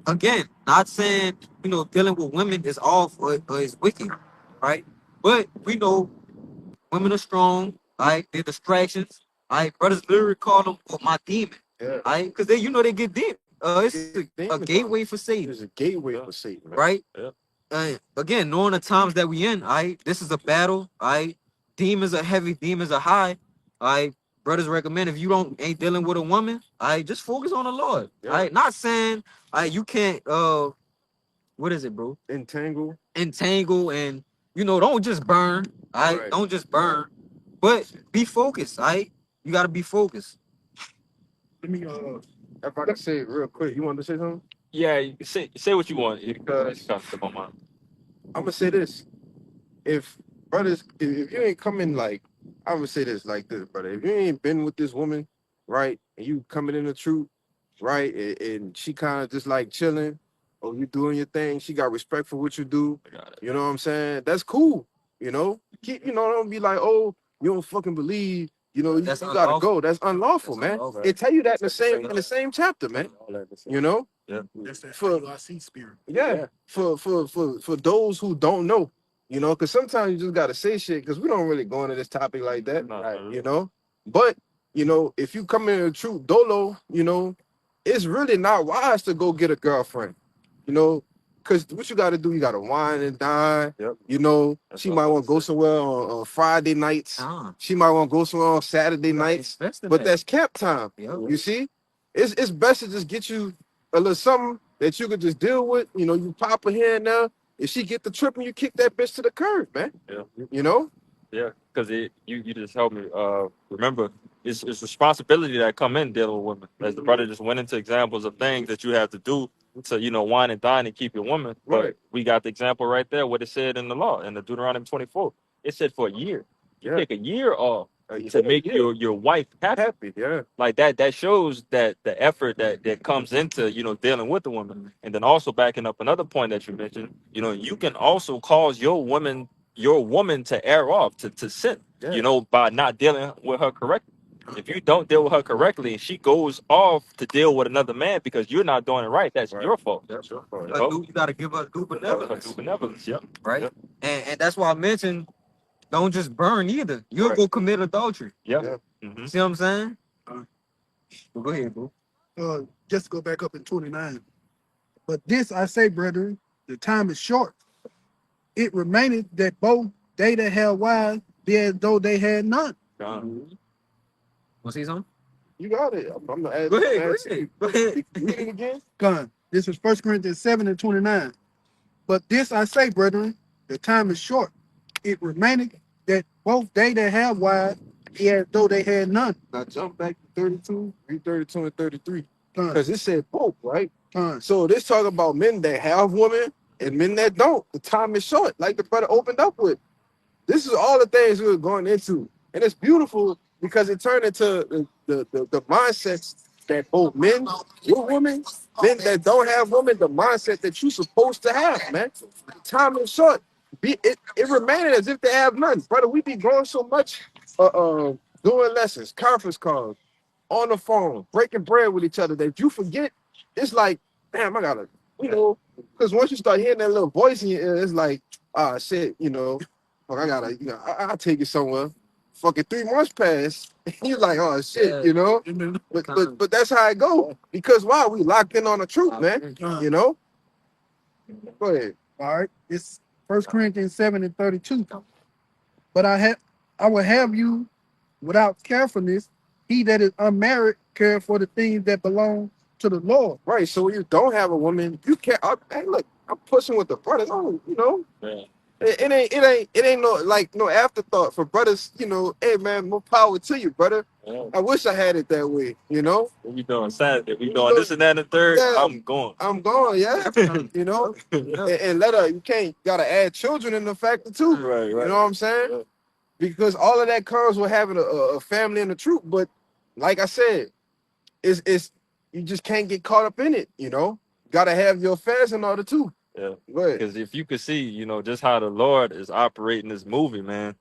again, not saying, dealing with women is off or is wicked, right? But we know women are strong, right? They're distractions, right? Brothers literally call them my demon, right? Because they get deep. It's a gateway for Satan. It's a gateway for Satan, man. Right? Yeah. Again, knowing the times that we in, this is a battle, demons are heavy, demons are high. Brothers recommend if you ain't dealing with a woman, just focus on the Lord. Not saying you can't what is it, bro? Entangle And don't just burn. Don't just burn. But be focused, You gotta be focused. Let me if I can say it real quick, you want to say something? Yeah, you can say what you want. Because Comes to my mind. I'm gonna say this: if brothers, if you ain't coming like, I'm gonna say this like this, brother. If you ain't been with this woman, right, and you coming in the truth, right, and she kind of just like chilling, or you doing your thing, she got respect for what you do. You know what I'm saying? That's cool. Don't be like, oh, you don't fucking believe. You gotta go. That's unlawful, man. It tell you that in the same chapter, man. You know. Yeah. That's that For IC spirit. yeah, for those who don't know, because sometimes you just gotta say shit because we don't really go into this topic like that, right? But if you come in the truth dolo, it's really not wise to go get a girlfriend, because what you gotta do, you gotta wine and dine. Yep. She might want to go somewhere on Friday nights. She might want to go somewhere on Saturday nights, but that's camp time. You see, it's best to just get you a little something that you could just deal with. You pop her here and there. If she get the trip and you kick that bitch to the curb, man. Yeah. Yeah, because you just helped me remember it's responsibility that come in dealing with women. As the brother just went into examples of things that you have to do to wine and dine and keep your woman. But Right. we got the example right there, what it said in the law in the Deuteronomy 24. It said for a year. You take a year off to make your wife happy. Yeah. Like that shows that the effort that comes into dealing with the woman. And then also backing up another point that you mentioned, you can also cause your woman to err off to sin, by not dealing with her correctly. If you don't deal with her correctly and she goes off to deal with another man because you're not doing it right, that's your fault. That's your fault. You gotta give her due benevolence. Yep. Right? Yep. And that's why I mentioned don't just burn either. You'll go commit adultery. Yep. You see what I'm saying? Well, go ahead, bro. Just to go back up in 29. But this I say, brethren, the time is short. It remaineth that both they that have wives be as though they had none. Want to see something? You got it. I'm gonna add. Go ahead. Read it again. Gone. This is 1 Corinthians 7 and 29. But this I say, brethren, the time is short. It remaineth that both they that have wives be as though they had none. Now jump back to 32, read 32 and 33. Gone. Because it said both, right? Gone. So this talking about men that have women and men that don't. The time is short, like the brother opened up with. This is all the things we were going into. And it's beautiful because it turned into the mindset that both men with women, men that don't have women, the mindset that you're supposed to have, man. The time is short. It remained as if they have none. Brother, we be going so much doing lessons, conference calls, on the phone, breaking bread with each other that you forget. It's like, damn, I gotta, because once you start hearing that little voice in your ear, it's like, shit, fuck, I gotta, I'll take it somewhere. Fucking 3 months pass. You're like, oh shit, But that's how it go. Because why? We locked in on the truth, man. Go ahead. All right. It's 1 Corinthians 7 and 32. But I will have you without carefulness. He that is unmarried care for the things that belong to the Lord. Right. So when you don't have a woman, you can't. Hey, look, I'm pushing with the brothers. Oh, Yeah. It ain't no afterthought for brothers. Hey man, more power to you, brother. Yeah. I wish I had it that way. What we doing Saturday? We doing this and that and the third. Yeah. I'm going. Yeah. And let her. You gotta add children in the factor too. Right. You know what I'm saying? Yeah. Because all of that comes with having a family and the truth. But like I said, it's you just can't get caught up in it. Gotta have your affairs in order too. Yeah. Go ahead. Because if you could see, just how the Lord is operating this movie, man,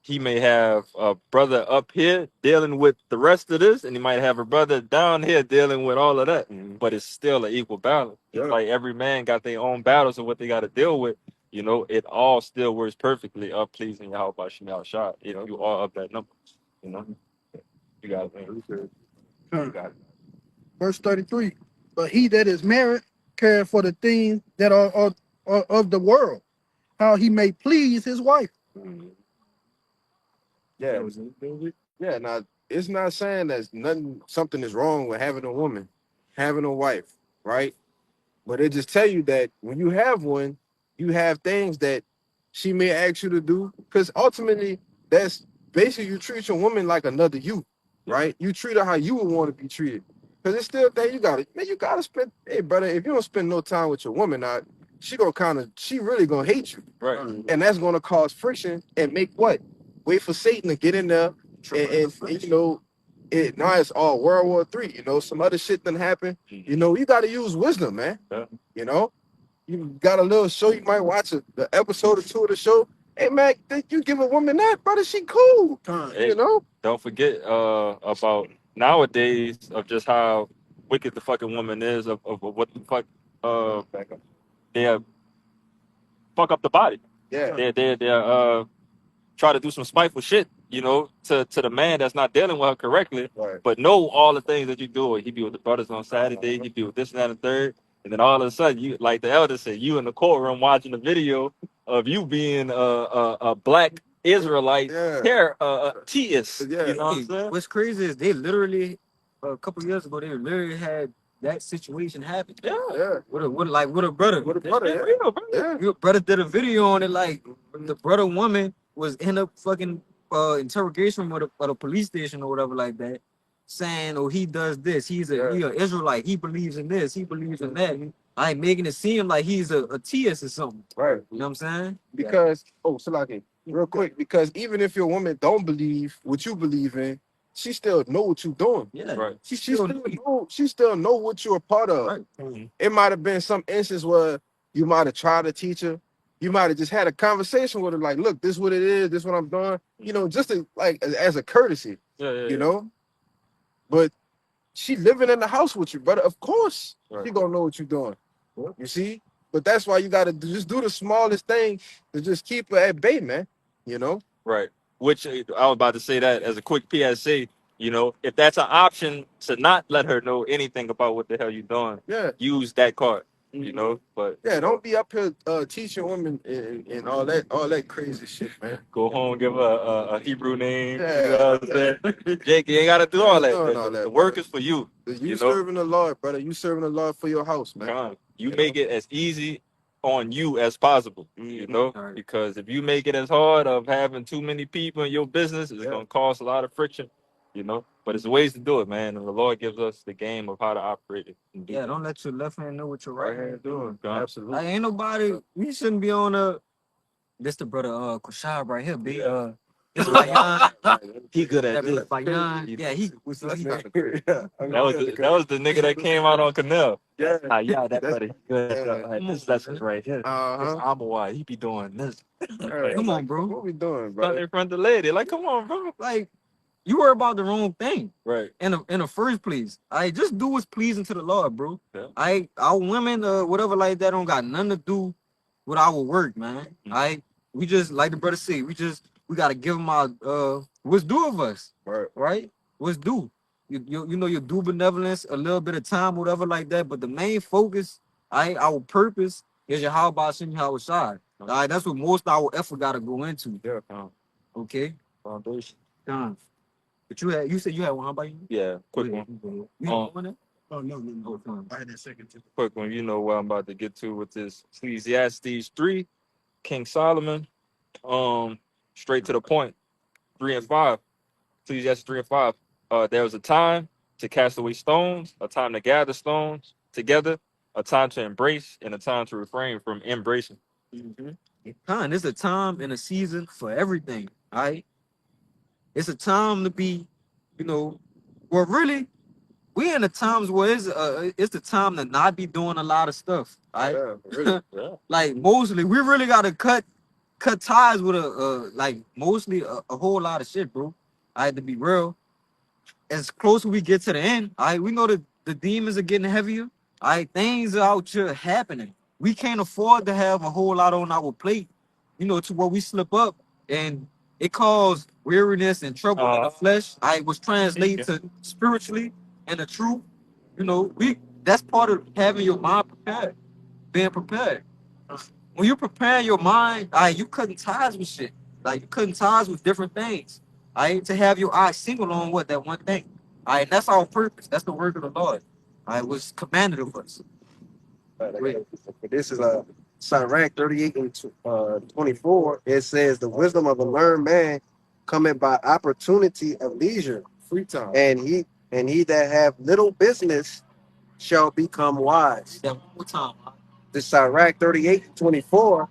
he may have a brother up here dealing with the rest of this, and he might have a brother down here dealing with all of that. But it's still an equal balance. Yeah. Like every man got their own battles and what they got to deal with. You know, it all still works perfectly of pleasing Yahweh Shemel Shah. You know, you all up that number. You know, you got it, man. You got it. Verse 33. But he that is married care for the things that are of the world, how he may please his wife. Yeah. Yeah. Now, it's not saying that something is wrong with having a woman, having a wife, right? But it just tell you that when you have one, you have things that she may ask you to do. Because ultimately, that's basically you treat your woman like another you, right? You treat her how you would want to be treated. Because it's still that you gotta spend. Hey, brother, if you don't spend no time with your woman, she really gonna hate you, right? And that's gonna cause friction and make what? Wait for Satan to get in there, and you know, now it's all World War III. You know, some other shit done happen. You know, you gotta use wisdom, man. Yeah. You know, you got a little show. You might watch the episode or two of the show. Hey, man, you give a woman that, brother, she cool. Hey, you know. Don't forget about nowadays of just how wicked the fucking woman is of what the fuck they fuck up the body. Yeah. They try to do some spiteful shit, you know, to the man that's not dealing with her correctly. Right. But know all the things that you do. He be with the brothers on Saturday. He be with this and that and third. And then all of a sudden, you, like the elder said, you in the courtroom watching the video of you being a black Israelite theist. Yeah. You know what I'm saying? What's crazy is they literally a couple years ago they literally had that situation happen. Yeah. With a brother. With a brother. Yeah, Yeah. real, bro. Yeah. Your brother did a video on it, like the brother woman was in a fucking interrogation room at a police station or whatever like that, saying, "Oh, he does this. He an Israelite. He believes in this. He believes in that." I making it seem like he's a theist or something. Right. You know what I'm saying? Because Salaki, real quick, because even if your woman don't believe what you believe in, she still know what you're doing. Yeah. Right. She still know what you're a part of. Right. It might have been some instance where you might have tried to teach her. You might have just had a conversation with her, like, look, this is what it is, this is what I'm doing. You know, just as a courtesy. You know? But she living in the house with you, brother. Of course, she gonna know what you're doing. You see? But that's why you gotta just do the smallest thing to just keep her at bay, man. You know? Right. Which I was about to say that as a quick PSA. You know, if that's an option to not let her know anything about what the hell you're doing, use that card. You know, but don't be up here teaching women and all that crazy shit, man. Go home, give her a Hebrew name. Yeah. You know what I'm saying? Jake, you ain't gotta do all that. The work is for you. You serving the Lord, brother. You serving the Lord for your house, man. You make it as easy on you as possible, you know, because if you make it as hard of having too many people in your business, it's gonna cause a lot of friction, you know. But it's ways to do it, man. And the Lord gives us the game of how to operate it. Yeah, don't let your left hand know what your right hand doing. Absolutely. Like, ain't nobody. We shouldn't be on a. This the brother Kushab right here, big. This Bayan. He good at this. Bayan. Yeah, he. That was the nigga that came out on Canal. Yeah, that buddy. Good. This lessons right here. I'm a why he be doing this. Come on, bro. What we doing, bro? In front of the lady, like, come on, bro. Like, you were about the wrong thing, right? In the first place, I just do what's pleasing to the Lord, bro. Yeah. Our women, whatever like that, don't got nothing to do with our work, man. We just, like the brother said, we gotta give them our what's due of us, right? What's due. You know, your due benevolence, a little bit of time, whatever like that. But the main focus, our purpose is your how about sending how side. That's what most of our effort gotta go into. Yeah. Okay. Foundation. But you said you had one. How about you? Yeah, quick one. You had one? Oh no. I had that second too. Quick one. You know what I'm about to get to with this Ecclesiastes 3, King Solomon. Straight to the point. 3 and 5. Ecclesiastes 3 and 5. There was a time to cast away stones, a time to gather stones together, a time to embrace, and a time to refrain from embracing. There's a time and a season for everything. All right. It's a time to be, you know, well, really, we in the times where it's the time to not be doing a lot of stuff. Right? Yeah, really. Like mostly, we really gotta cut cut ties with like mostly a whole lot of shit, bro. I had to be real. As close as we get to the end, we know that the demons are getting heavier. Things are out here happening. We can't afford to have a whole lot on our plate, to where we slip up and it caused weariness and trouble in the flesh. I was translated to spiritually and the truth. That's part of having your mind prepared, being prepared. When you prepare your mind, you cutting ties with shit. Like you cutting ties with different things. To have your eyes single on what that one thing. And that's our purpose. That's the work of the Lord. Was commanded of us. This is a Sirach 38 and 24. It says, "The wisdom of a learned man cometh by opportunity of leisure, Free time. and he that have little business shall become wise." That one more time. The Sirach 38 and 24.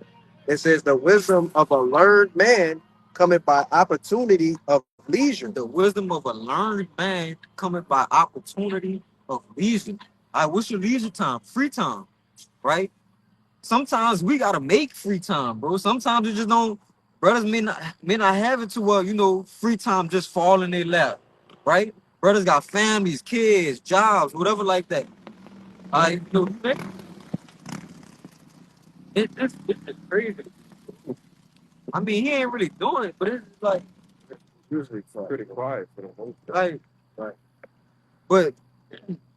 It says, "The wisdom of a learned man cometh by opportunity of leisure." The wisdom of a learned man coming by opportunity of leisure. What's your leisure time? Free time, right? Sometimes we gotta make free time, bro. Sometimes you just don't. Brothers may not have it to where free time just fall in their lap, right? Brothers got families, kids, jobs, whatever like that. It's crazy. I mean, he ain't really doing it, but it's like Usually pretty quiet for the most part. like, but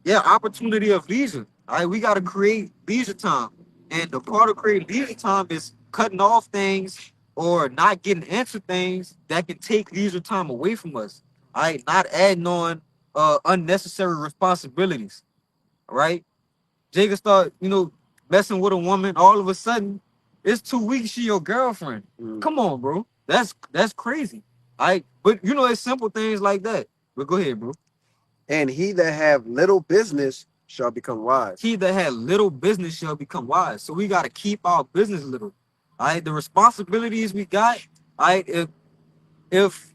yeah, opportunity of leisure. We got to create leisure time. And the part of creating leisure time is cutting off things or not getting into things that can take leisure time away from us. Not adding on unnecessary responsibilities. Right? Jacob start, messing with a woman. All of a sudden, it's 2 weeks. She your girlfriend. Come on, bro. That's crazy. But it's simple things like that. But go ahead, bro. And he that have little business shall become wise. He that had little business shall become wise. So we got to keep our business little. The responsibilities we got. If if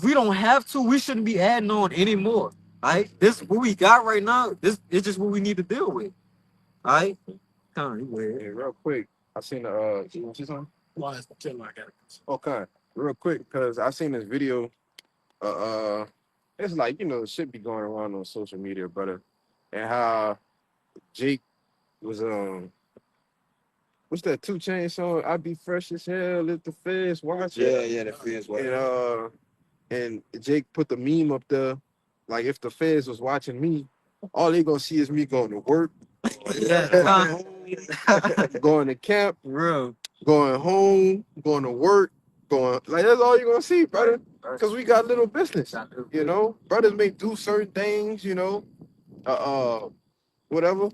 we don't have to, we shouldn't be adding on anymore. This what we got right now. This is just what we need to deal with. All right. Hey, real quick, I seen the what you saying? Okay, real quick, because I seen this video. It's like shit be going around on social media, brother, and how Jake was what's that 2 Chainz song? I be fresh as hell if the feds watch it. Yeah, the feds watch. And Jake put the meme up there, like if the feds was watching me, all they gonna see is me going to work, going to camp, Real. going home, going to work, going like that's all you're gonna see, brother. Because we got little business, Brothers may do certain things, whatever,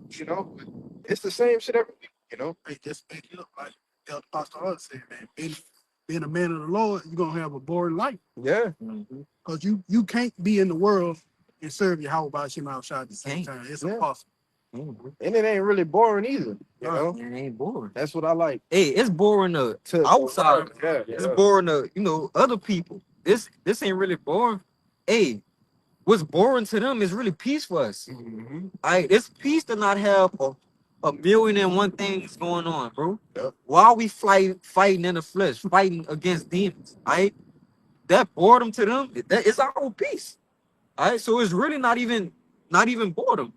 It's the same shit every week, Hey, just make it up like Elder Pastor Hart said, man. Being a man of the Lord, you're gonna have a boring life. Yeah. Because you can't be in the world and serve Yahweh by Shem outside at the same time. It's impossible. And it ain't really boring either, It ain't boring. That's what I like. Hey, it's boring to outside. Yeah. It's boring to other people. This ain't really boring. Hey, what's boring to them is really peace for us. It's peace to not have a million and one things going on, bro. Yep. While we fighting in the flesh, fighting against demons. That boredom to them, that is our peace. So it's really not even boredom.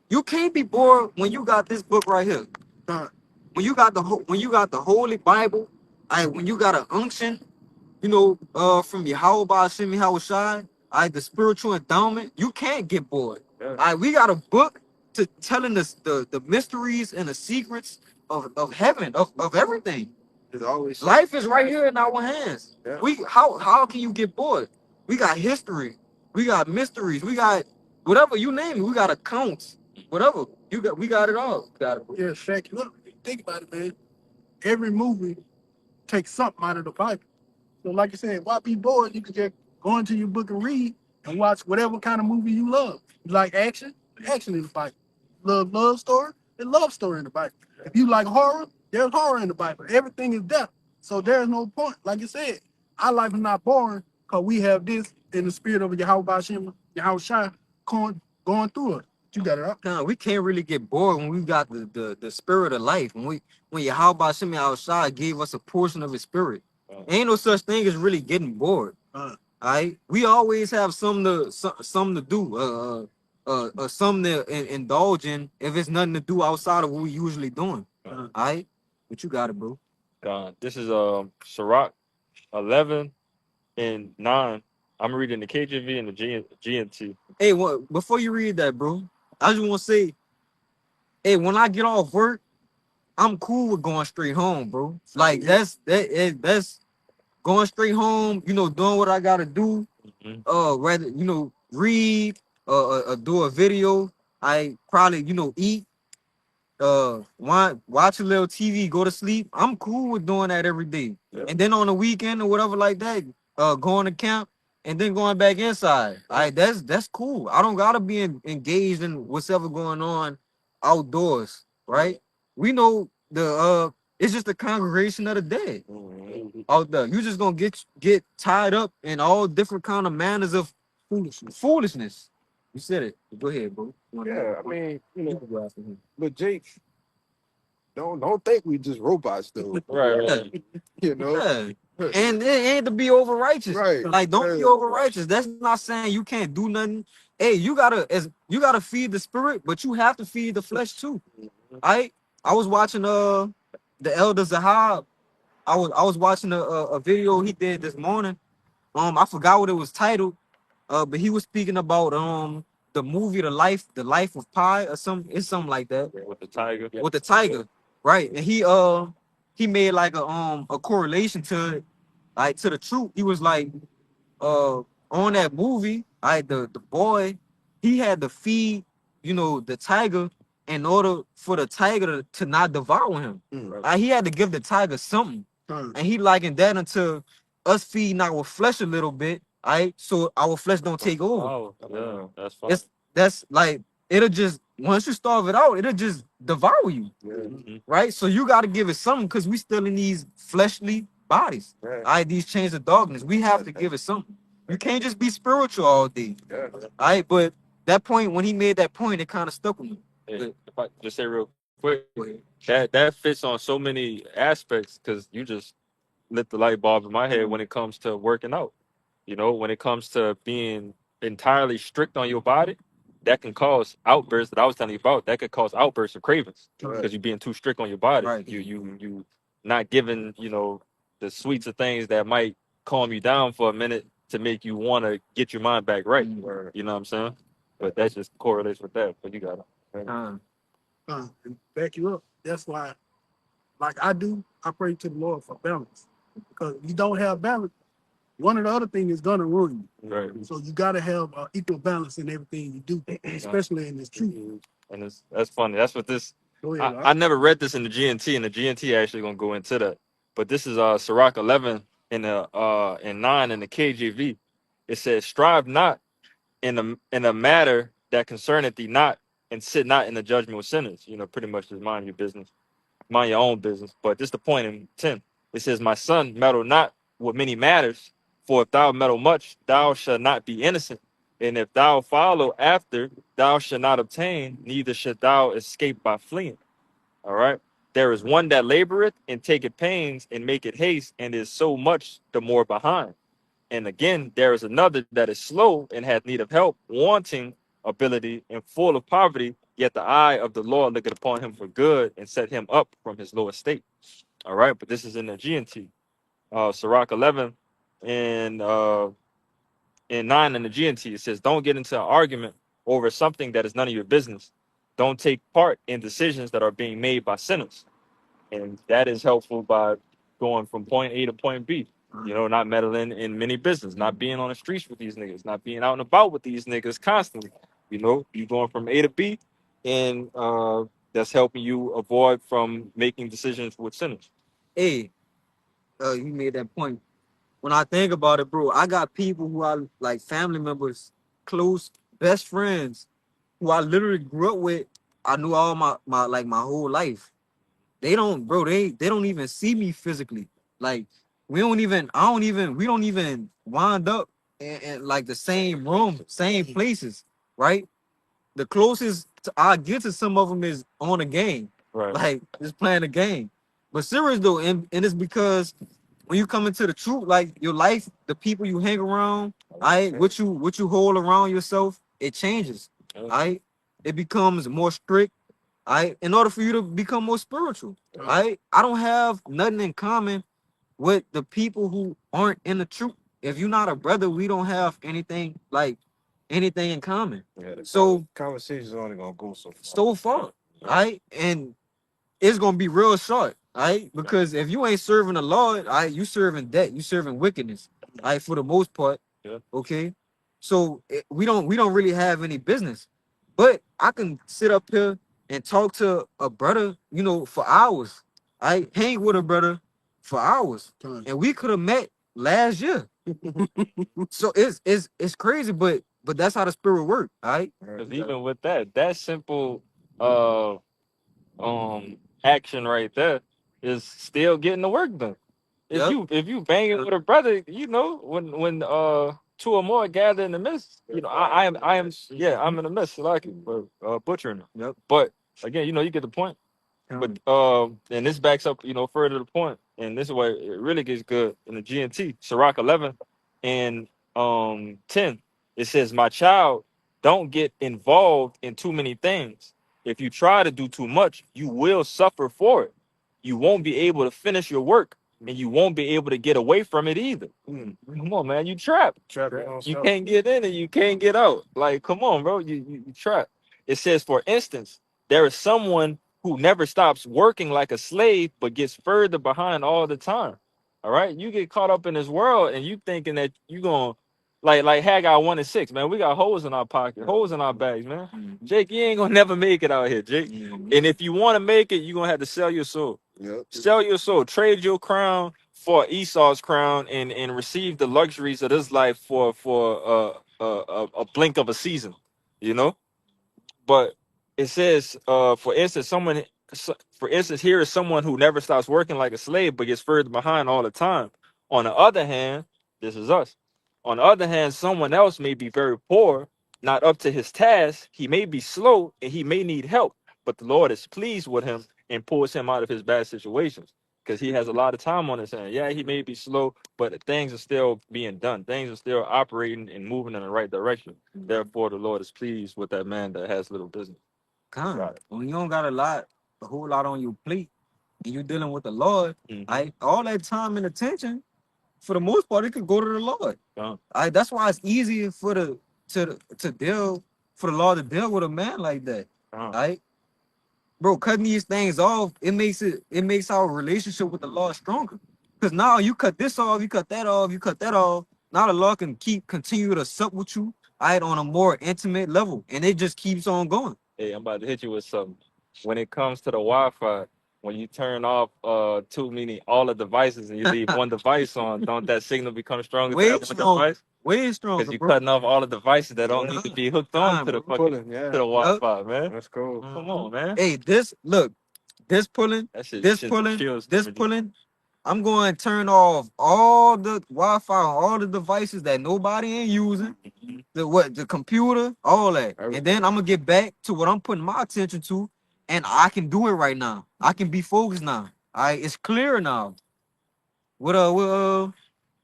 You can't be bored when you got this book right here. When you got the Holy Bible, when you got an unction, from Yahweh by Hashem Yahweh Shai, the spiritual endowment, you can't get bored. Yeah. We got a book to telling us the mysteries and the secrets of heaven, of everything. There's always Life is right here in our hands. Yeah. How can you get bored? We got history, we got mysteries, we got whatever you name it, we got accounts, whatever. We got it all. Yeah, Shaq. Look, think about it, man. Every movie takes something out of the Bible. So, like you said, why be bored? You can just go into your book and read and watch whatever kind of movie you love. You like action? Action in the Bible. Love story? There's love story in the Bible. If you like horror, there's horror in the Bible. Everything is death. So there's no point. Like you said, our life is not boring because we have this in the spirit of Yahweh Hashem, Yahweh Shai, going through it. You got it up. Nah, we can't really get bored when we got the spirit of life. When Yahweh Shemi outside gave us a portion of his spirit. Ain't no such thing as really getting bored. All right, we always have something to do, something to indulge in if it's nothing to do outside of what we usually doing. All right, but you got it, bro. This is Sirach 11 and 9. I'm reading the KJV and the GNT. Hey, what? Before you read that, bro, I just want to say, hey, when I get off work, I'm cool with going straight home, bro. Like that's going straight home. You know, doing what I gotta do. Rather read, do a video. I probably eat, watch a little TV, go to sleep. I'm cool with doing that every day. Yeah. And then on the weekend or whatever like that, going to camp and then going back inside. All right, that's cool. I don't gotta be engaged in what's ever going on outdoors, right? We know it's just the congregation of the dead out there. You just gonna get tied up in all different kind of manners of foolishness. You said it. Go ahead, bro. Yeah, I mean, but Jake, don't think we just robots though. Right. You know. Yeah. And it ain't to be over righteous. Right. Like, don't be over righteous. That's not saying you can't do nothing. Hey, you gotta feed the spirit, but you have to feed the flesh too. I was watching the Elder Zahab. I was watching a video he did this morning. I forgot what it was titled. But he was speaking about the movie The Life of Pi or something. It's something like that. With the tiger. With the tiger, right? And he made like a correlation to it, like to the truth. He was like, on that movie, the boy, he had to feed, the tiger in order for the tiger to not devour him. He had to give the tiger something. And he likened that unto us feeding our flesh a little bit, all right, so our flesh don't take over. Oh, yeah, that's fine. That's like, it'll just, once you starve it out, it'll just devour you. Right? So you got to give it something, because we still in these fleshly bodies. All right, these chains of darkness. We have to give it something. You can't just be spiritual all day. All right, but that point, when he made that point, it kind of stuck with me. If I just say real quick, that fits on so many aspects, because you just lit the light bulb in my head when it comes to working out. When it comes to being entirely strict on your body, that can cause outbursts that I was telling you about. That could cause outbursts of cravings because you're being too strict on your body. Right. You not giving, the sweets of things that might calm you down for a minute to make you want to get your mind back right. You know what I'm saying? But that just correlates with that. But you got it. And back you up. That's why, like I do, I pray to the Lord for balance. Because if you don't have balance, one or the other thing is gonna ruin you. Right. So you gotta have equal balance in everything you do, especially in this truth. And that's funny. That's what this. I never read this in the GNT, and the GNT actually gonna go into that. But this is Sirach 11 and 9 in the KJV. It says, "Strive not in a matter that concerneth thee not, and sit not in the judgment with sinners." Pretty much just mind your business, mind your own business. But this the point in 10. It says, "My son, meddle not with many matters, for if thou meddle much, thou shalt not be innocent. And if thou follow after, thou shalt not obtain, neither shalt thou escape by fleeing." All right. "There is one that laboreth and taketh pains and maketh haste, and is so much the more behind. And again, there is another that is slow and hath need of help, wanting ability and full of poverty, yet the eye of the Lord looketh upon him for good and set him up from his low estate." All right. But this is in the GNT. Sirach 11 and 9 in the GNT. It says, "Don't get into an argument over something that is none of your business. Don't take part in decisions that are being made by sinners." And that is helpful by going from point A to point B. Not meddling in many business, not being on the streets with these niggas, not being out and about with these niggas constantly. You going from A to B, and that's helping you avoid from making decisions with sinners. Hey, you made that point. When I think about it, bro, I got people who are like family members, close best friends, who I literally grew up with. I knew all my whole life. They don't, bro. They don't even see me physically. Like, we don't even wind up in like the same room, same places, right? the closest I get to some of them is on a game, Right. like just playing a game. But serious though, and it's because when you come into the truth, like your life, the people you hang around, what you hold around yourself, it changes. It becomes more strict. In order for you to become more spiritual. I don't have nothing in common with the people who aren't in the truth. If you're not a brother, we don't have anything in common. Yeah, So conversation's only gonna go so far, and it's gonna be real short, because if you ain't serving the Lord, you serving debt, you serving wickedness, for the most part. Yeah. Okay, so we don't really have any business, but I can sit up here and talk to a brother, for hours. I hang with a brother for hours, and we could have met last year. So it's crazy, but that's how the spirit works, Because even with that simple action right there is still getting the work done. If you banging with a brother, when two or more gather in the midst, I'm in the midst, like butchering them. Yep. But again, you get the point. But and this backs up, further to the point, and this is where it really gets good in the GNT, Sirach 11 and 10. It says, "My child, don't get involved in too many things. If you try to do too much, you will suffer for it. You won't be able to finish your work, and you won't be able to get away from it either." Come on, man, you trapped. You can't get in and you can't get out. Like, come on, bro, you trapped. It says, "For instance, there is someone who never stops working like a slave, but gets further behind all the time." All right, you get caught up in this world, and you thinking that you gonna like Haggai 1:6, man. We got holes in our pocket, holes in our bags, man. Jake, you ain't gonna never make it out here, Jake. And if you want to make it, you're gonna have to sell your soul. Sell your soul, trade your crown for Esau's crown, and receive the luxuries of this life for a blink of a season, you know. But it says, for instance, here is someone who never stops working like a slave, but gets further behind all the time. On the other hand, this is us. On the other hand, someone else may be very poor, not up to his task. He may be slow and he may need help, but the Lord is pleased with him and pulls him out of his bad situations because he has a lot of time on his hand. Yeah, he may be slow, but things are still being done. Things are still operating and moving in the right direction. Therefore, the Lord is pleased with that man that has little business. When you don't got a whole lot on your plate, and you're dealing with the Lord, all that time and attention, for the most part, it could go to the Lord. That's why it's easier for the Lord to deal with a man like that. Bro, cutting these things off, it makes our relationship with the Lord stronger. Because now you cut this off, you cut that off, you cut that off. Now the Lord can continue to sup with you, on a more intimate level, and it just keeps on going. Hey, I'm about to hit you with something. When it comes to the Wi-Fi, when you turn off all the devices and you leave one device on, don't that signal become stronger to that one device? Way stronger. Because you're cutting off all the devices that don't need to be hooked on to the Wi-Fi, man. That's cool. Come on, man. Hey, this pulling. I'm going to turn off all the Wi-Fi on all the devices that nobody ain't using. The computer, all that. And then I'm gonna get back to what I'm putting my attention to, and I can do it right now. I can be focused now. It's clear now. What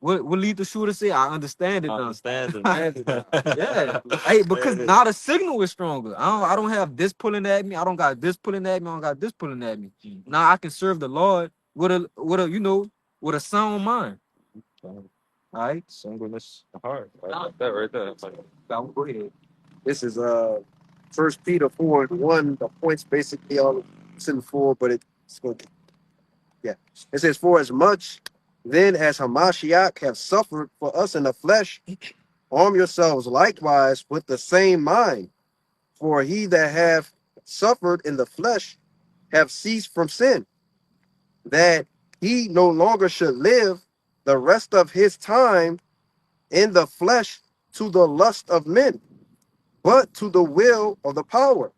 lead the shooter say? I understand it now. Yeah. Hey, because now the signal is stronger. I don't have this pulling at me. I don't got this pulling at me. I don't got this pulling at me. Now I can serve the Lord with a sound mind. All right. Singleness heart. That right there. Go ahead. This is 1 Peter 4:1. The points basically all it's in 4, but it's going to, yeah. It says, "For as much then as Hamashiach have suffered for us in the flesh, arm yourselves likewise with the same mind. For he that have suffered in the flesh have ceased from sin, that he no longer should live the rest of his time in the flesh to the lust of men, but to the will of the power."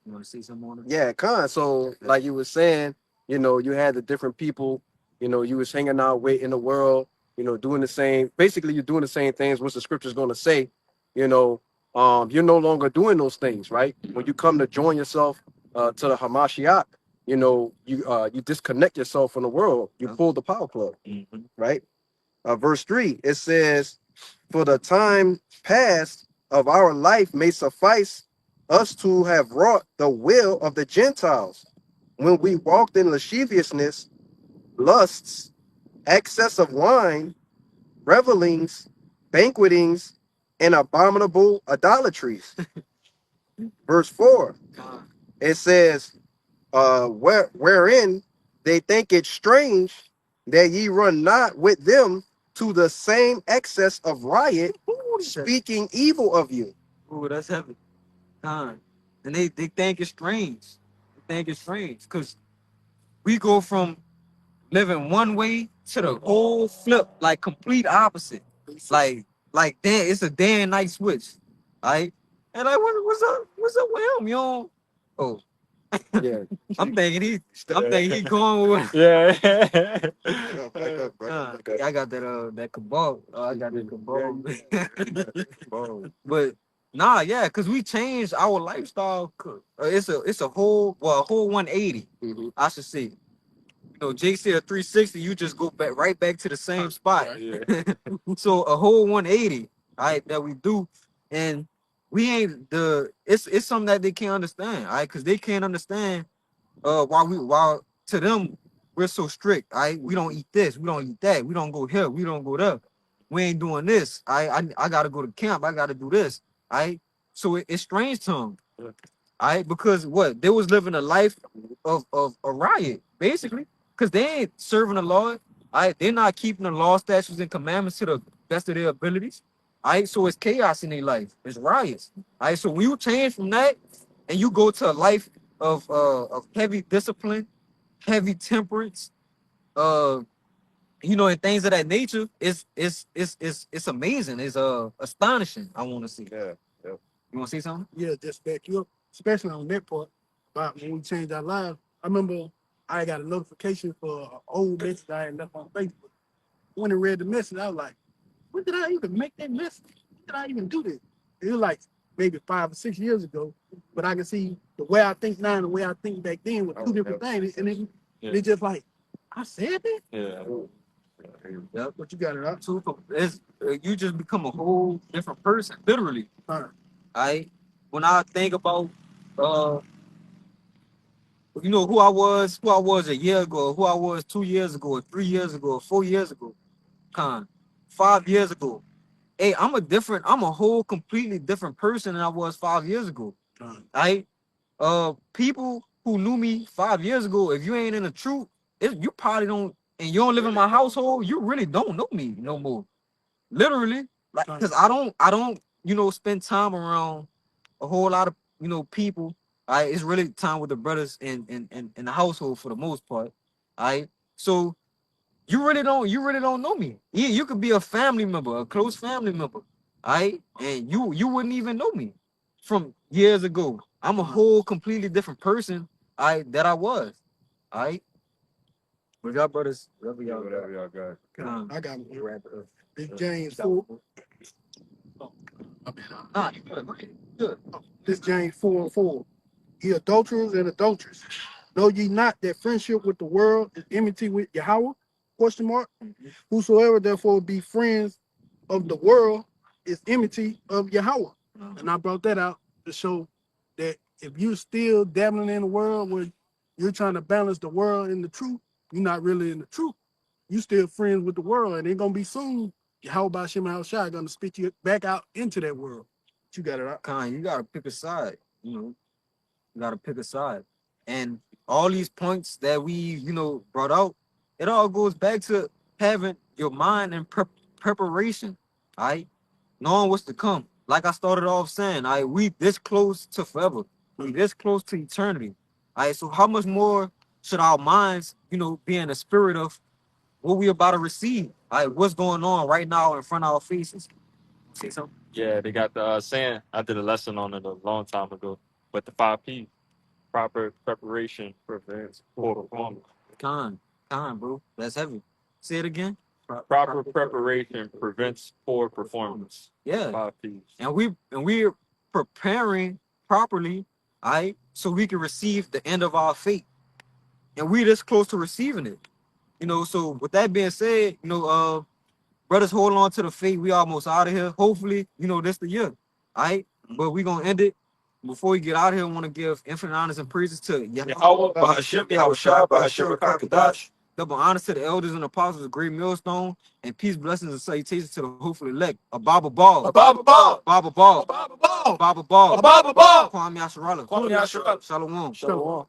You want to see some more? Yeah, so like you were saying, you had the different people, you was hanging out with in the world, doing the same, basically you're doing the same things, what the scripture's going to say, you're no longer doing those things, right? When you come to join yourself to the Hamashiach, you disconnect yourself from the world. You pull the power plug, right? Verse 3, it says, "For the time past of our life may suffice us to have wrought the will of the Gentiles, when we walked in lasciviousness, lusts, excess of wine, revelings, banquetings, and abominable idolatries." Verse 4, it says, wherein they think it strange that ye run not with them to the same excess of riot, speaking evil of you. Ooh, that's heavy. And they think it's strange. They think it's strange because we go from living one way to the whole flip, like complete opposite. Like then it's a day and night switch. Right? And I wonder what's up with him, yo? Oh, Yeah. I'm thinking he going with Yeah. Back up, bro. I got that kebab. I got that kebab. But nah, yeah, cause we changed our lifestyle. It's a whole 180. I should say. Jake said a 360. You just go right back to the same spot. Yeah. So a whole 180, right? That we do, and we ain't it's something that they can't understand, right? Cause they can't understand why to them we're so strict. We don't eat this, we don't eat that, we don't go here, we don't go there, we ain't doing this. I gotta go to camp, I gotta do this. So it's strange to them. Because what they was living a life of a riot, basically, because they ain't serving the Lord. They're not keeping the law, statutes, and commandments to the best of their abilities. So it's chaos in their life. It's riots. So when you change from that and you go to a life of heavy discipline, heavy temperance, and things of that nature, it's amazing. It's astonishing. I want to see. Yeah. You want to say something? Yeah, just back you up, especially on that part about when we changed our lives. I remember I got a notification for an old message I had left on Facebook. When I read the message, I was like, when did I even make that message? When did I even do this? It was like maybe 5 or 6 years ago, but I can see the way I think now and the way I think back then were two different things. And it's just like, I said that? Yeah. Yep. But you got it up. You just become a whole different person, literally. When I think about who I was a year ago, who I was 2 years ago, or 3 years ago, or 4 years ago, 5 years ago. Hey, I'm a whole completely different person than I was 5 years ago. People who knew me 5 years ago, if you ain't in the truth, you probably don't, and you don't live in my household, you really don't know me no more. Literally, like, because I don't spend time around a whole lot of people. It's really time with the brothers in the household for the most part. So you really don't know me. You could be a family member, a close family member. And you wouldn't even know me from years ago. I'm a whole completely different person that I was. With y'all brothers, whatever y'all got. I got it. Wrap it up. This James 4. You good. This James 4:4. Ye adulterers and adulteresses, know ye not that friendship with the world is enmity with Yahweh? Question mark. Whosoever therefore be friends of the world is enmity of Yahweh. And I brought that out to show that if you're still dabbling in the world where you're trying to balance the world and the truth, you're not really in the truth. You still friends with the world, and they're gonna be soon. How about Shema Shai gonna spit you back out into that world? But you got it out. You gotta pick a side. You gotta pick a side. And all these points that we brought out, it all goes back to having your mind in preparation. Knowing what's to come. Like I started off saying, we this close to forever. We this close to eternity. So how much more should our minds, be in the spirit of what we about to receive? What's going on right now in front of our faces? Say something. Yeah, they got the saying. I did a lesson on it a long time ago. But the 5 P, proper preparation prevents poor performance. Time, bro. That's heavy. Say it again. Proper preparation prevents poor performance. Yeah. 5 Ps. And we're preparing properly, all right, so we can receive the end of our fate. And we this close to receiving it. You know, so with that being said, you know, brothers, hold on to the faith. We almost out of here. Hopefully, you know, this the year. All right. But we gonna end it. Before we get out of here, I want to give infinite honors and praises to Yahweh, double honors to the elders and apostles of Great Millstone, and peace, blessings, and salutations to the hopeful elect. A Baba Ball. Baba Ball. Baba Ball. Baba Ball. Baba Ball. Baba Ball. Kwame Asharala. Kwame Asharala. Shalom. Shalom.